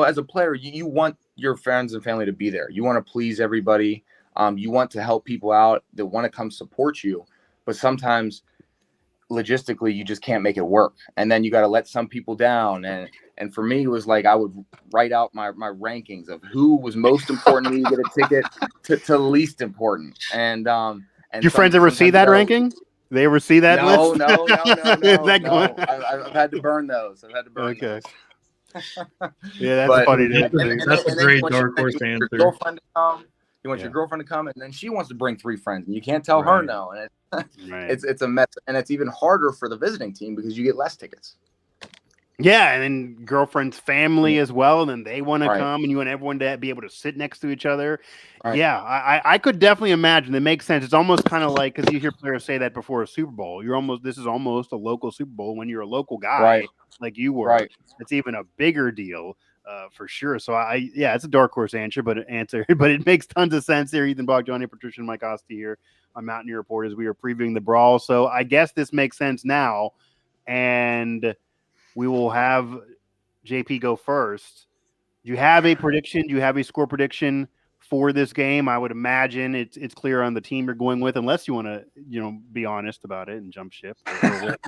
as a player, you want your friends and family to be there. You want to please everybody. You want to help people out that want to come support you. But sometimes logistically you just can't make it work, and then you got to let some people down. And for me, it was like I would write out my rankings of who was most important to me to get a ticket to least important. And your friends ever see that ranking? They ever see that list? No. Going... I've had to burn those. Okay. Yeah, that's funny. That's a great dark horse answer. Your girlfriend to come. You want your girlfriend to come, and then she wants to bring 3 friends, and you can't tell her no. And it's a mess, and it's even harder for the visiting team because you get less tickets. Yeah, and then girlfriend's family as well, and then they want to come, and you want everyone to be able to sit next to each other. Right. Yeah, I could definitely imagine. It makes sense. It's almost kind of like, because you hear players say that before a Super Bowl. This is almost a local Super Bowl when you're a local guy like you were. Right. It's even a bigger deal for sure. So it's a dark horse answer, but it makes tons of sense here. Ethan Bach, Johnny Petrishen, Mike Asti here on Mountaineer Report as we are previewing the brawl. So I guess this makes sense now, and we will have JP go first. Do you have a prediction? Do you have a score prediction for this game? I would imagine it's clear on the team you're going with, unless you want to, be honest about it and jump ship. But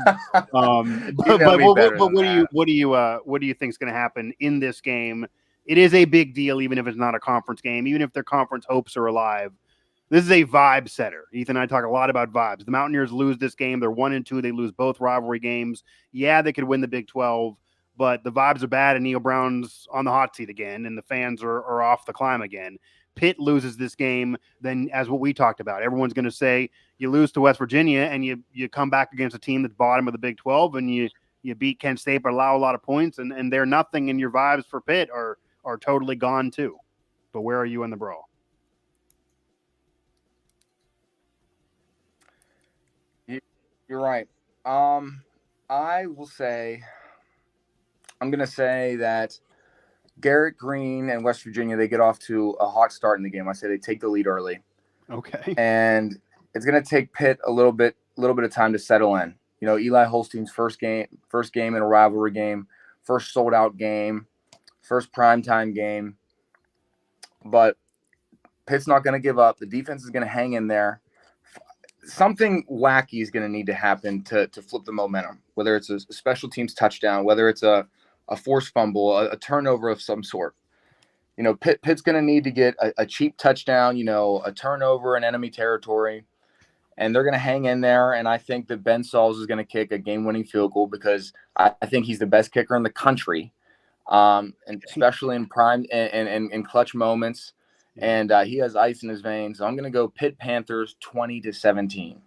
what do you think is going to happen in this game? It is a big deal, even if it's not a conference game, even if their conference hopes are alive. This is a vibe setter. Ethan and I talk a lot about vibes. The Mountaineers lose this game. They're 1-2. They lose both rivalry games. Yeah, they could win the Big 12, but the vibes are bad, and Neil Brown's on the hot seat again, and the fans are off the climb again. Pitt loses this game, then as what we talked about, everyone's going to say you lose to West Virginia, and you come back against a team that's bottom of the Big 12, and you beat Kent State but allow a lot of points, and they're nothing, and your vibes for Pitt are totally gone too. But where are you in the brawl? You're right. I will say, I'm going to say that Garrett Green and West Virginia, they get off to a hot start in the game. I say they take the lead early. Okay. And it's going to take Pitt a little bit of time to settle in. Eli Holstein's first game in a rivalry game, first sold out game, first primetime game. But Pitt's not going to give up. The defense is going to hang in there. Something wacky is going to need to happen to flip the momentum, whether it's a special teams touchdown, whether it's a forced fumble, a turnover of some sort. Pitt's going to need to get a cheap touchdown, a turnover in enemy territory, and they're going to hang in there. And I think that Ben Sauls is going to kick a game-winning field goal because I think he's the best kicker in the country, and especially in prime and clutch moments. And he has ice in his veins. So I'm going to go Pitt Panthers 20-17.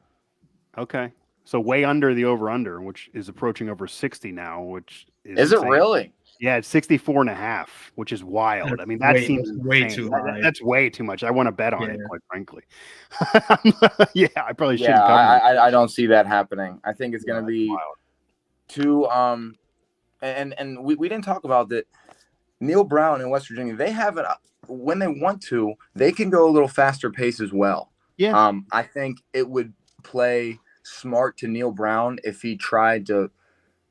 Okay. So way under the over-under, which is approaching over 60 now, which is it really? Yeah, it's 64.5, which is wild. I mean, that seems way too high. That's way too much. I want to bet on it, quite frankly. Yeah, I probably shouldn't. I don't see that happening. I think it's going to be too and we didn't talk about that. Neil Brown in West Virginia, they have it when they want to, they can go a little faster pace as well. Yeah. I think it would play smart to Neil Brown if he tried to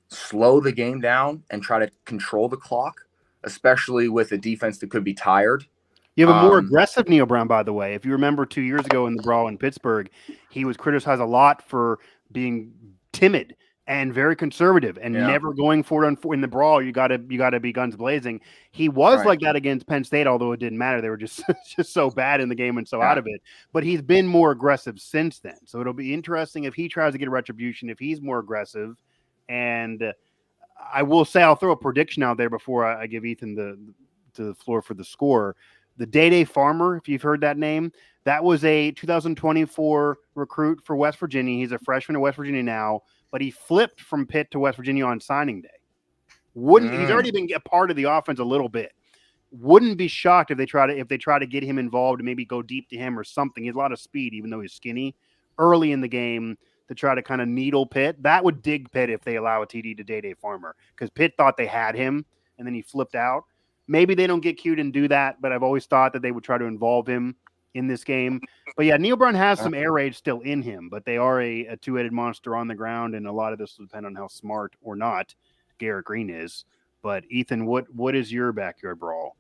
slow the game down and try to control the clock, especially with a defense that could be tired. You have a more aggressive Neil Brown, by the way. If you remember 2 years ago in the brawl in Pittsburgh, he was criticized a lot for being timid and very conservative and never going for it in the brawl. You got to be guns blazing. He was like that against Penn State, although it didn't matter. They were just so bad in the game and so out of it. But he's been more aggressive since then. So it'll be interesting if he tries to get a retribution, if he's more aggressive. And I will say, I'll throw a prediction out there before I give Ethan the floor for the score. The Day Farmer, if you've heard that name, that was a 2024 recruit for West Virginia. He's a freshman at West Virginia now, but he flipped from Pitt to West Virginia on signing day. He's already been a part of the offense a little bit. Wouldn't be shocked if they try to get him involved and maybe go deep to him or something. He has a lot of speed, even though he's skinny, early in the game to try to kind of needle Pitt. That would dig Pitt if they allow a TD to Day Farmer, because Pitt thought they had him and then he flipped out. Maybe they don't get cute and do that, but I've always thought that they would try to involve him in this game. But yeah, Neil Brown has some air raid still in him, but they are a two-headed monster on the ground, and a lot of this will depend on how smart or not Garrett Green is. But Ethan, what is your Backyard Brawl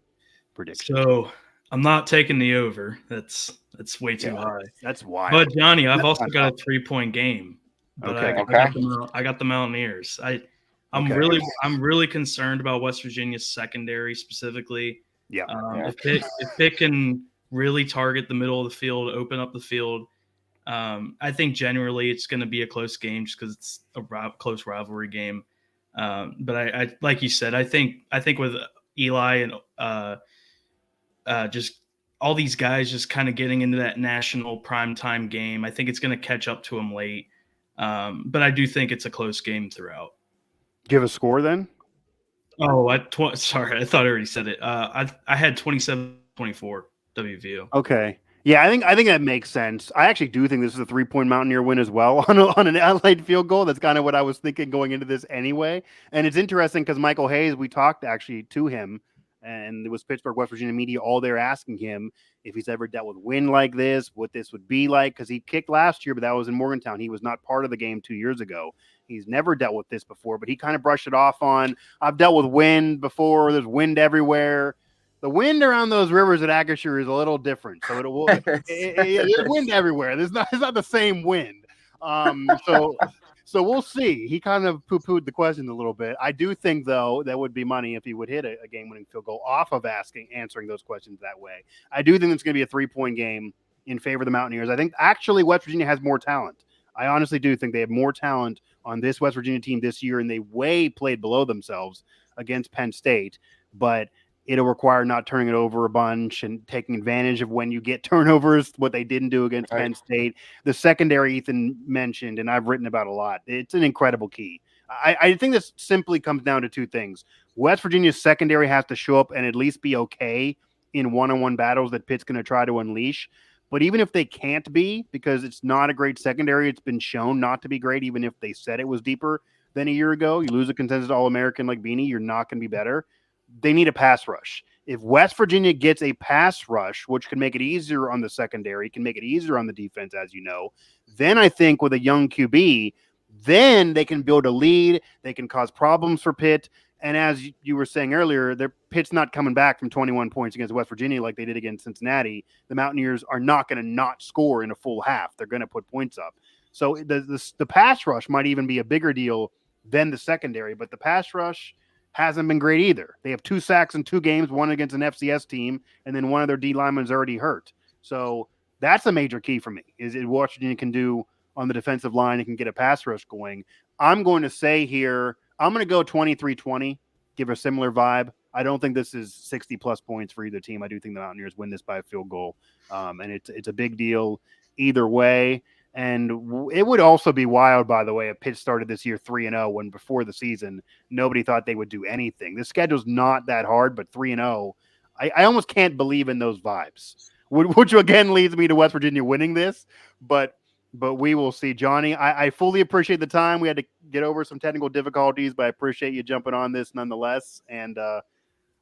prediction? So I'm not taking the over. That's way too high. That's wild. But Johnny, I've also got a 3-point game. but Okay. I got the Mountaineers. I'm Okay. really concerned about West Virginia's secondary specifically. Yeah. If Pitt can really target the middle of the field, open up the field, I think generally it's going to be a close game just because it's a close rivalry game. But I like you said, I think with Eli and just all these guys just kind of getting into that national primetime game, I think it's going to catch up to them late. But I do think it's a close game throughout. Do you have a score then? Oh, sorry, I thought I already said it. I had 27-24 WVU. Okay. Yeah, I think that makes sense. I actually do think this is a 3-point Mountaineer win as well on an Adelaide field goal. That's kind of what I was thinking going into this anyway. And it's interesting because Michael Hayes, we talked actually to him, and it was Pittsburgh, West Virginia media all there asking him if he's ever dealt with wind like this, what this would be like, because he kicked last year, but that was in Morgantown. He was not part of the game 2 years ago. He's never dealt with this before, but he kind of brushed it off on, I've dealt with wind before. There's wind everywhere. The wind around those rivers at Acrisure is a little different. So there's wind everywhere. It's not the same wind. So we'll see. He kind of poo-pooed the question a little bit. I do think, though, that would be money if he would hit a game-winning field goal off of answering those questions that way. I do think it's going to be a 3-point game in favor of the Mountaineers. I think actually West Virginia has more talent. I honestly do think they have more talent on this West Virginia team this year, and they way played below themselves against Penn State. But it'll require not turning it over a bunch and taking advantage of when you get turnovers, what they didn't do against Penn State. The secondary Ethan mentioned, and I've written about a lot. It's an incredible key. I think this simply comes down to two things. West Virginia's secondary has to show up and at least be okay in one-on-one battles that Pitt's going to try to unleash. But even if they can't be, because it's not a great secondary, it's been shown not to be great, even if they said it was deeper than a year ago. You lose a consensus All-American like Beanie, you're not going to be better. They need a pass rush. If West Virginia gets a pass rush, which can make it easier on the secondary, can make it easier on the defense, as you know, then I think with a young QB, then they can build a lead. They can cause problems for Pitt. And as you were saying earlier, Pitt's not coming back from 21 points against West Virginia like they did against Cincinnati. The Mountaineers are not going to not score in a full half. They're going to put points up. So the pass rush might even be a bigger deal than the secondary, but the pass rush hasn't been great either. They have 2 sacks in 2 games, one against an FCS team, and then one of their D linemen is already hurt. So that's a major key for me, is it what Virginia can do on the defensive line and can get a pass rush going. I'm going to say here, I'm going to go 23-20, give a similar vibe. I don't think this is 60-plus points for either team. I do think the Mountaineers win this by a field goal, and it's a big deal either way. And it would also be wild, by the way, if Pitt started this year 3-0 when before the season, nobody thought they would do anything. The schedule's not that hard, but 3-0, I almost can't believe in those vibes, which again leads me to West Virginia winning this. But we will see. Johnny, I fully appreciate the time. We had to get over some technical difficulties, but I appreciate you jumping on this nonetheless. And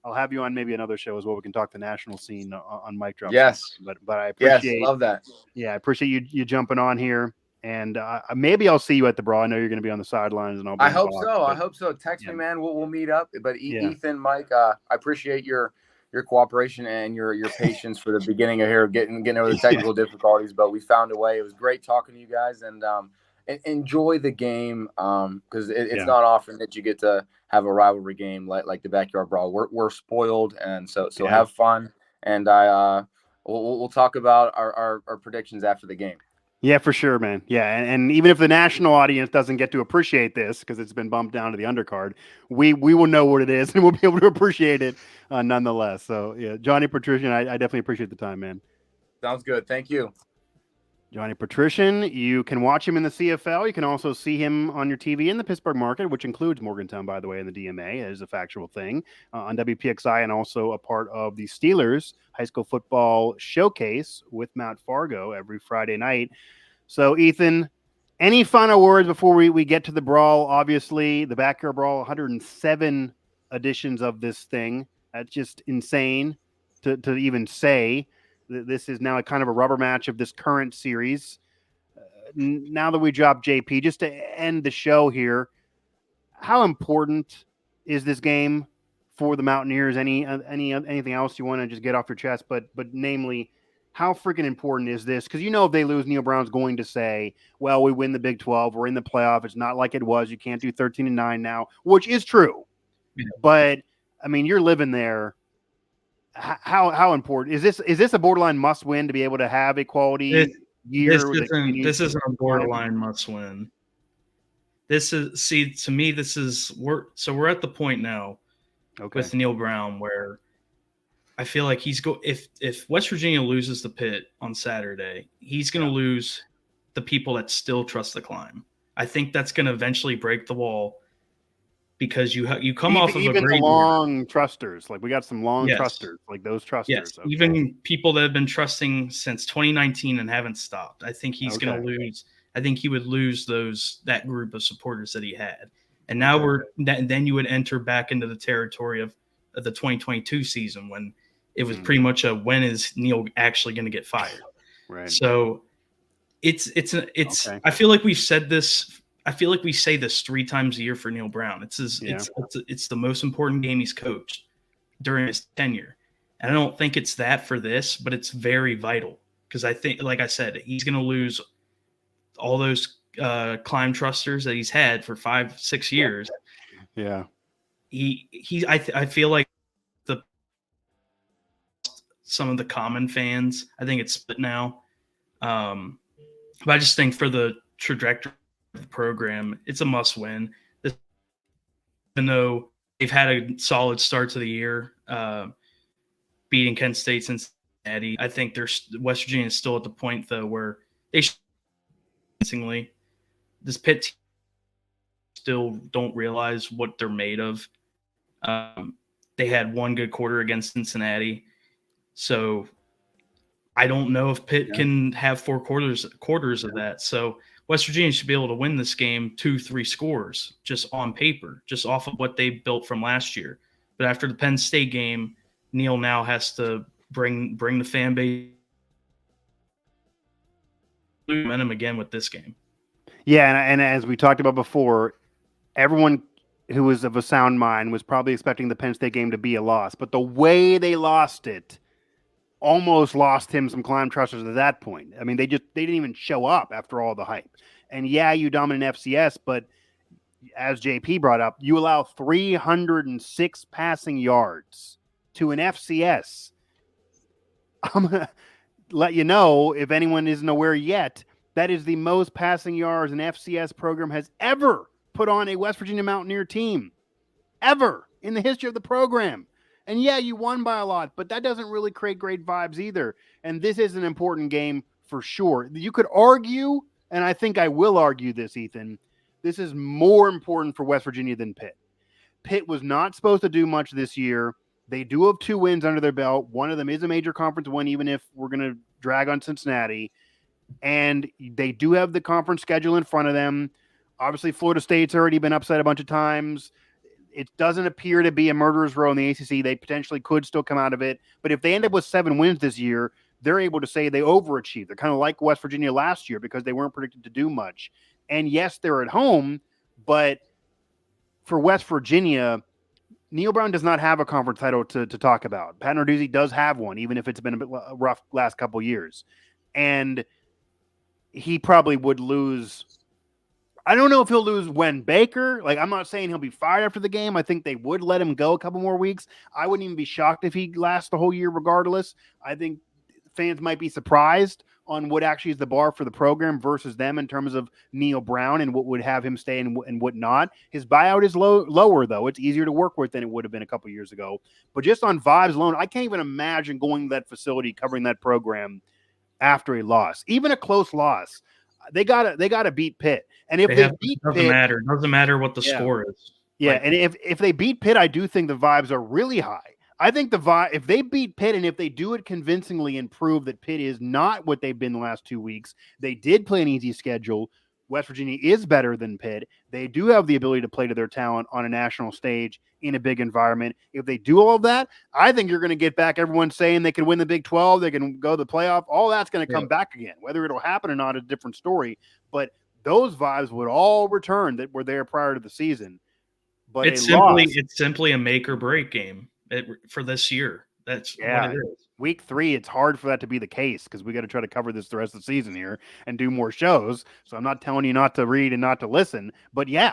I'll have you on maybe another show as well. We can talk the national scene on Mic Drop. Yes. But I appreciate. Yes, love that. Yeah, I appreciate you jumping on here. And maybe I'll see you at the Brawl. I know you're going to be on the sidelines, and I hope so. I hope so. Text me, man. We'll meet up. But Ethan, Mike, I appreciate your cooperation and your patience for the beginning of here, getting over the technical difficulties. But we found a way. It was great talking to you guys, and enjoy the game because it's not often that you get to have a rivalry game like the Backyard Brawl. We're spoiled, and so have fun. And we'll talk about our predictions after the game. Yeah, for sure, man. Yeah, and even if the national audience doesn't get to appreciate this because it's been bumped down to the undercard, we will know what it is and we'll be able to appreciate it nonetheless. So, yeah, Johnny Petrishen, I definitely appreciate the time, man. Sounds good. Thank you. Johnny Petrishen, you can watch him in the CFL. You can also see him on your TV in the Pittsburgh market, which includes Morgantown, by the way, in the DMA. It is a factual thing on WPXI, and also a part of the Steelers high school football showcase with Mount Fargo every Friday night. So, Ethan, any final words before we get to the Brawl? Obviously, the Backyard Brawl, 107 editions of this thing. That's just insane to even say. This is now a kind of a rubber match of this current series. Now that we drop JP, just to end the show here, how important is this game for the Mountaineers? Anything else you want to just get off your chest? But namely, how freaking important is this? Because if they lose, Neil Brown's going to say, well, we win the Big 12. We're in the playoff. It's not like it was. You can't do 13-9 now, which is true. Yeah. But, I mean, you're living there. How important is this? Is this a borderline must win to be able to have a quality year? This isn't a borderline must win. To me, we're at the point now with Neil Brown where I feel like if West Virginia loses the Pitt on Saturday, he's going to lose the people that still trust the climb. I think that's going to eventually break the wall because you come off of a great the long trusters. Like we got some long trusters, like those trusters. Yes, even people that have been trusting since 2019 and haven't stopped. I think he's going to lose. I think he would lose that group of supporters that he had. And now then you would enter back into the territory of the 2022 season when it was pretty much when is Neil actually going to get fired? Right. So it's I feel like we've said this. I feel like we say this 3 times a year for Neil Brown. It's the most important game he's coached during his tenure. And I don't think it's that for this, but it's very vital because I think, like I said, he's going to lose all those climb trusters that he's had for 5-6 years. Yeah. I feel like some of the common fans, I think it's split now. But I just think for the trajectory of the program, it's a must win. Even though they've had a solid start to the year, beating Kent State and Cincinnati, I think West Virginia is still at the point though where they this Pitt team still don't realize what they're made of. They had one good quarter against Cincinnati, so I don't know if Pitt can have 4 quarters of that. So West Virginia should be able to win this game 2-3 scores just on paper, just off of what they built from last year. But after the Penn State game, Neil now has to bring the fan base momentum again with this game. Yeah, and as we talked about before, everyone who was of a sound mind was probably expecting the Penn State game to be a loss. But the way they lost it almost lost him some climb trusters at that point. I mean, they didn't even show up after all the hype. And yeah, you dominate FCS, but as JP brought up, you allow 306 passing yards to an FCS. I'm going to let you know, if anyone isn't aware yet, that is the most passing yards an FCS program has ever put on a West Virginia Mountaineer team. Ever in the history of the program. And yeah, you won by a lot, but that doesn't really create great vibes either. And this is an important game for sure. You could argue, and I think I will argue this, Ethan, this is more important for West Virginia than Pitt. Pitt was not supposed to do much this year. They do have 2 wins under their belt. One of them is a major conference win, even if we're going to drag on Cincinnati. And they do have the conference schedule in front of them. Obviously, Florida State's already been upset a bunch of times. It doesn't appear to be a murderer's row in the ACC. They potentially could still come out of it. But if they end up with 7 wins this year, they're able to say they overachieved. They're kind of like West Virginia last year because they weren't predicted to do much. And yes, they're at home, but for West Virginia, Neil Brown does not have a conference title to talk about. Pat Narduzzi does have one, even if it's been a bit rough last couple years. And he probably would lose. I don't know if he'll lose when Baker. Like, I'm not saying he'll be fired after the game. I think they would let him go a couple more weeks. I wouldn't even be shocked if he lasts the whole year regardless. I think fans might be surprised on what actually is the bar for the program versus them in terms of Neil Brown and what would have him stay and what not. His buyout is lower, though. It's easier to work with than it would have been a couple years ago. But just on vibes alone, I can't even imagine going to that facility, covering that program after a loss, even a close loss. They gotta beat Pitt, and if they beat Pitt, it doesn't matter what the score is. Yeah, and if they beat Pitt, I do think the vibes are really high. I think if they beat Pitt and if they do it convincingly and prove that Pitt is not what they've been the last 2 weeks, they did play an easy schedule. West Virginia is better than Pitt. They do have the ability to play to their talent on a national stage in a big environment. If they do all of that, I think you're going to get back everyone saying they can win the Big 12, they can go to the playoff. All that's going to come back again. Whether it'll happen or not is a different story. But those vibes would all return that were there prior to the season. But it's simply a make or break game for this year. That's Yeah. what it is. Week 3, it's hard for that to be the case because we got to try to cover this the rest of the season here and do more shows. So I'm not telling you not to read and not to listen, but yeah,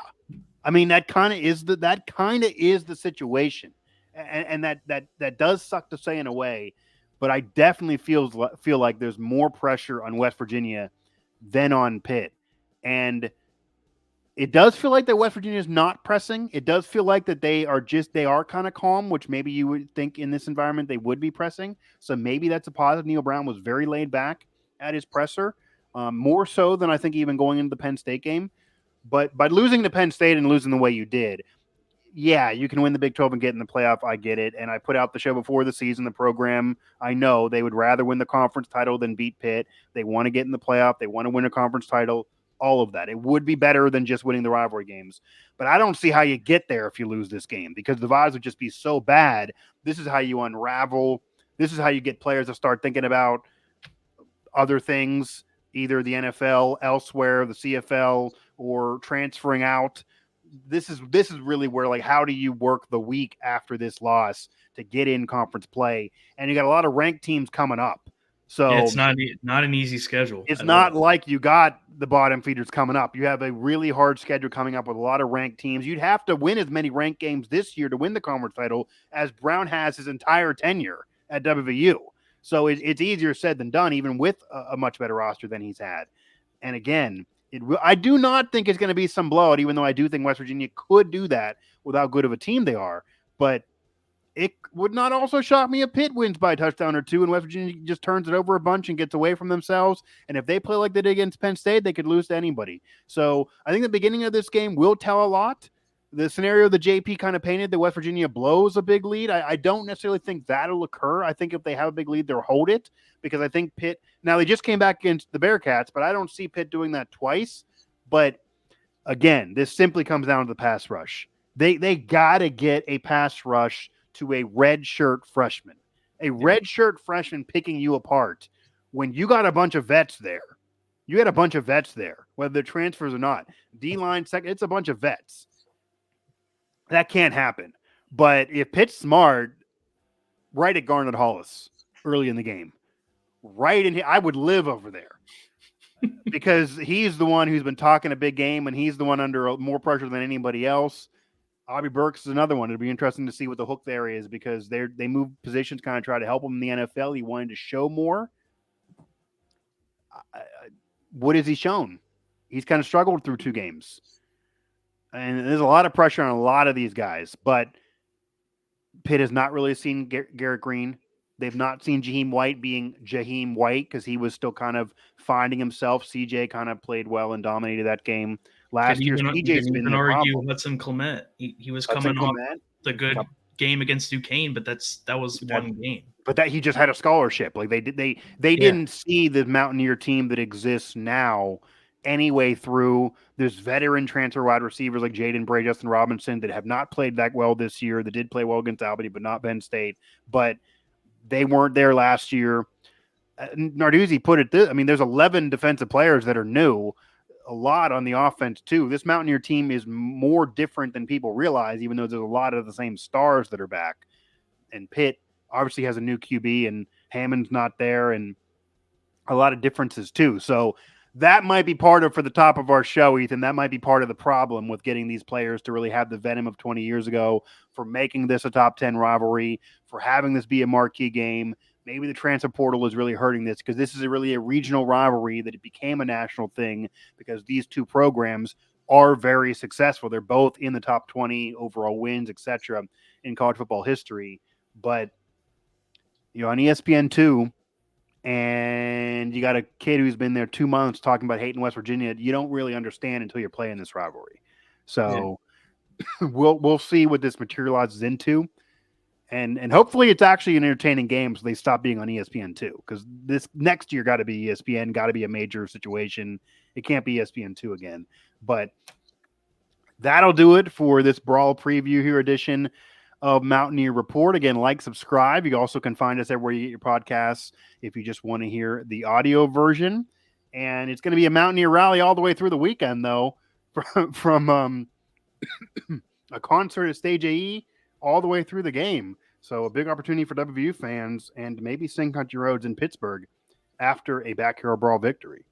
I mean that kind of is the situation, and that does suck to say in a way, but I definitely feel like there's more pressure on West Virginia than on Pitt, and it does feel like that West Virginia is not pressing. It does feel like that they are kind of calm, which maybe you would think in this environment they would be pressing. So maybe that's a positive. Neil Brown was very laid back at his presser, more so than I think even going into the Penn State game. But by losing to Penn State and losing the way you did, yeah, you can win the Big 12 and get in the playoff. I get it. And I put out the show before the season, the program. I know they would rather win the conference title than beat Pitt. They want to get in the playoff. They want to win a conference title. All of that. It would be better than just winning the rivalry games. But I don't see how you get there if you lose this game because the vibes would just be so bad. This is how you unravel. This is how you get players to start thinking about other things, either the NFL, elsewhere, the CFL, or transferring out. This is really where, like, how do you work the week after this loss to get in conference play? And you got a lot of ranked teams coming up. So Yeah, it's not an easy schedule. It's not like you got the bottom feeders coming up. You have a really hard schedule coming up with a lot of ranked teams. You'd have to win as many ranked games this year to win the conference title as Brown has his entire tenure at WVU. So it's easier said than done, even with a much better roster than he's had. And again, I do not think it's going to be some blowout, even though I do think West Virginia could do that with how good of a team they are. But it would not also shock me if Pitt wins by a touchdown or two and West Virginia just turns it over a bunch and gets away from themselves. And if they play like they did against Penn State, they could lose to anybody. So I think the beginning of this game will tell a lot. The scenario the JP kind of painted, that West Virginia blows a big lead, I don't necessarily think that'll occur. I think if they have a big lead, they'll hold it because I think Pitt – now they just came back against the Bearcats, but I don't see Pitt doing that twice. But again, this simply comes down to the pass rush. They got to get a pass rush to a red shirt freshman, red shirt freshman picking you apart when you got a bunch of vets there. You had a bunch of vets there, whether they're transfers or not. D-line, second, it's a bunch of vets. That can't happen. But if Pitt's smart, right at Garnet Hollis early in the game, right in here, I would live over there because he's the one who's been talking a big game and he's the one under more pressure than anybody else. Aubrey Burks is another one. It'll be interesting to see what the hook there is because they move positions, kind of try to help him in the NFL. He wanted to show more. What has he shown? He's kind of struggled through 2 games. And there's a lot of pressure on a lot of these guys. But Pitt has not really seen Garrett Green. They've not seen Jaheim White being Jaheim White because he was still kind of finding himself. CJ kind of played well and dominated that game. Last year, CJ's been the problem. Hudson Clement. He was coming off the good game against Duquesne, but that was one game. But that he just had a scholarship. Like they didn't see the Mountaineer team that exists now anyway through. There's veteran transfer wide receivers like Jaden Bray, Justin Robinson that have not played that well this year. That did play well against Albany, but not Penn State. But they weren't there last year. Narduzzi put it this. I mean, there's 11 defensive players that are new. A lot on the offense too. This Mountaineer team is more different than people realize, even though there's a lot of the same stars that are back. And Pitt obviously has a new QB and Hammond's not there and a lot of differences too. So that might be part of, for the top of our show, Ethan, that might be part of the problem with getting these players to really have the venom of 20 years ago, for making this a top 10 rivalry, for having this be a marquee game. Maybe the transfer portal is really hurting this because this is really a regional rivalry that it became a national thing because these 2 programs are very successful. They're both in the top 20 overall wins, etc., in college football history. But you're on ESPN2 and you got a kid who's been there 2 months talking about hating West Virginia. You don't really understand until you're playing this rivalry. So we'll see what this materializes into. And hopefully it's actually an entertaining game so they stop being on ESPN2 because this next year got to be ESPN, got to be a major situation. It can't be ESPN2 again. But that'll do it for this Brawl preview here edition of Mountaineer Report. Again, like, subscribe. You also can find us everywhere you get your podcasts if you just want to hear the audio version. And it's going to be a Mountaineer rally all the way through the weekend, though, from a concert at Stage AE all the way through the game. So a big opportunity for WVU fans and maybe sing country roads in Pittsburgh after a Backyard Brawl victory.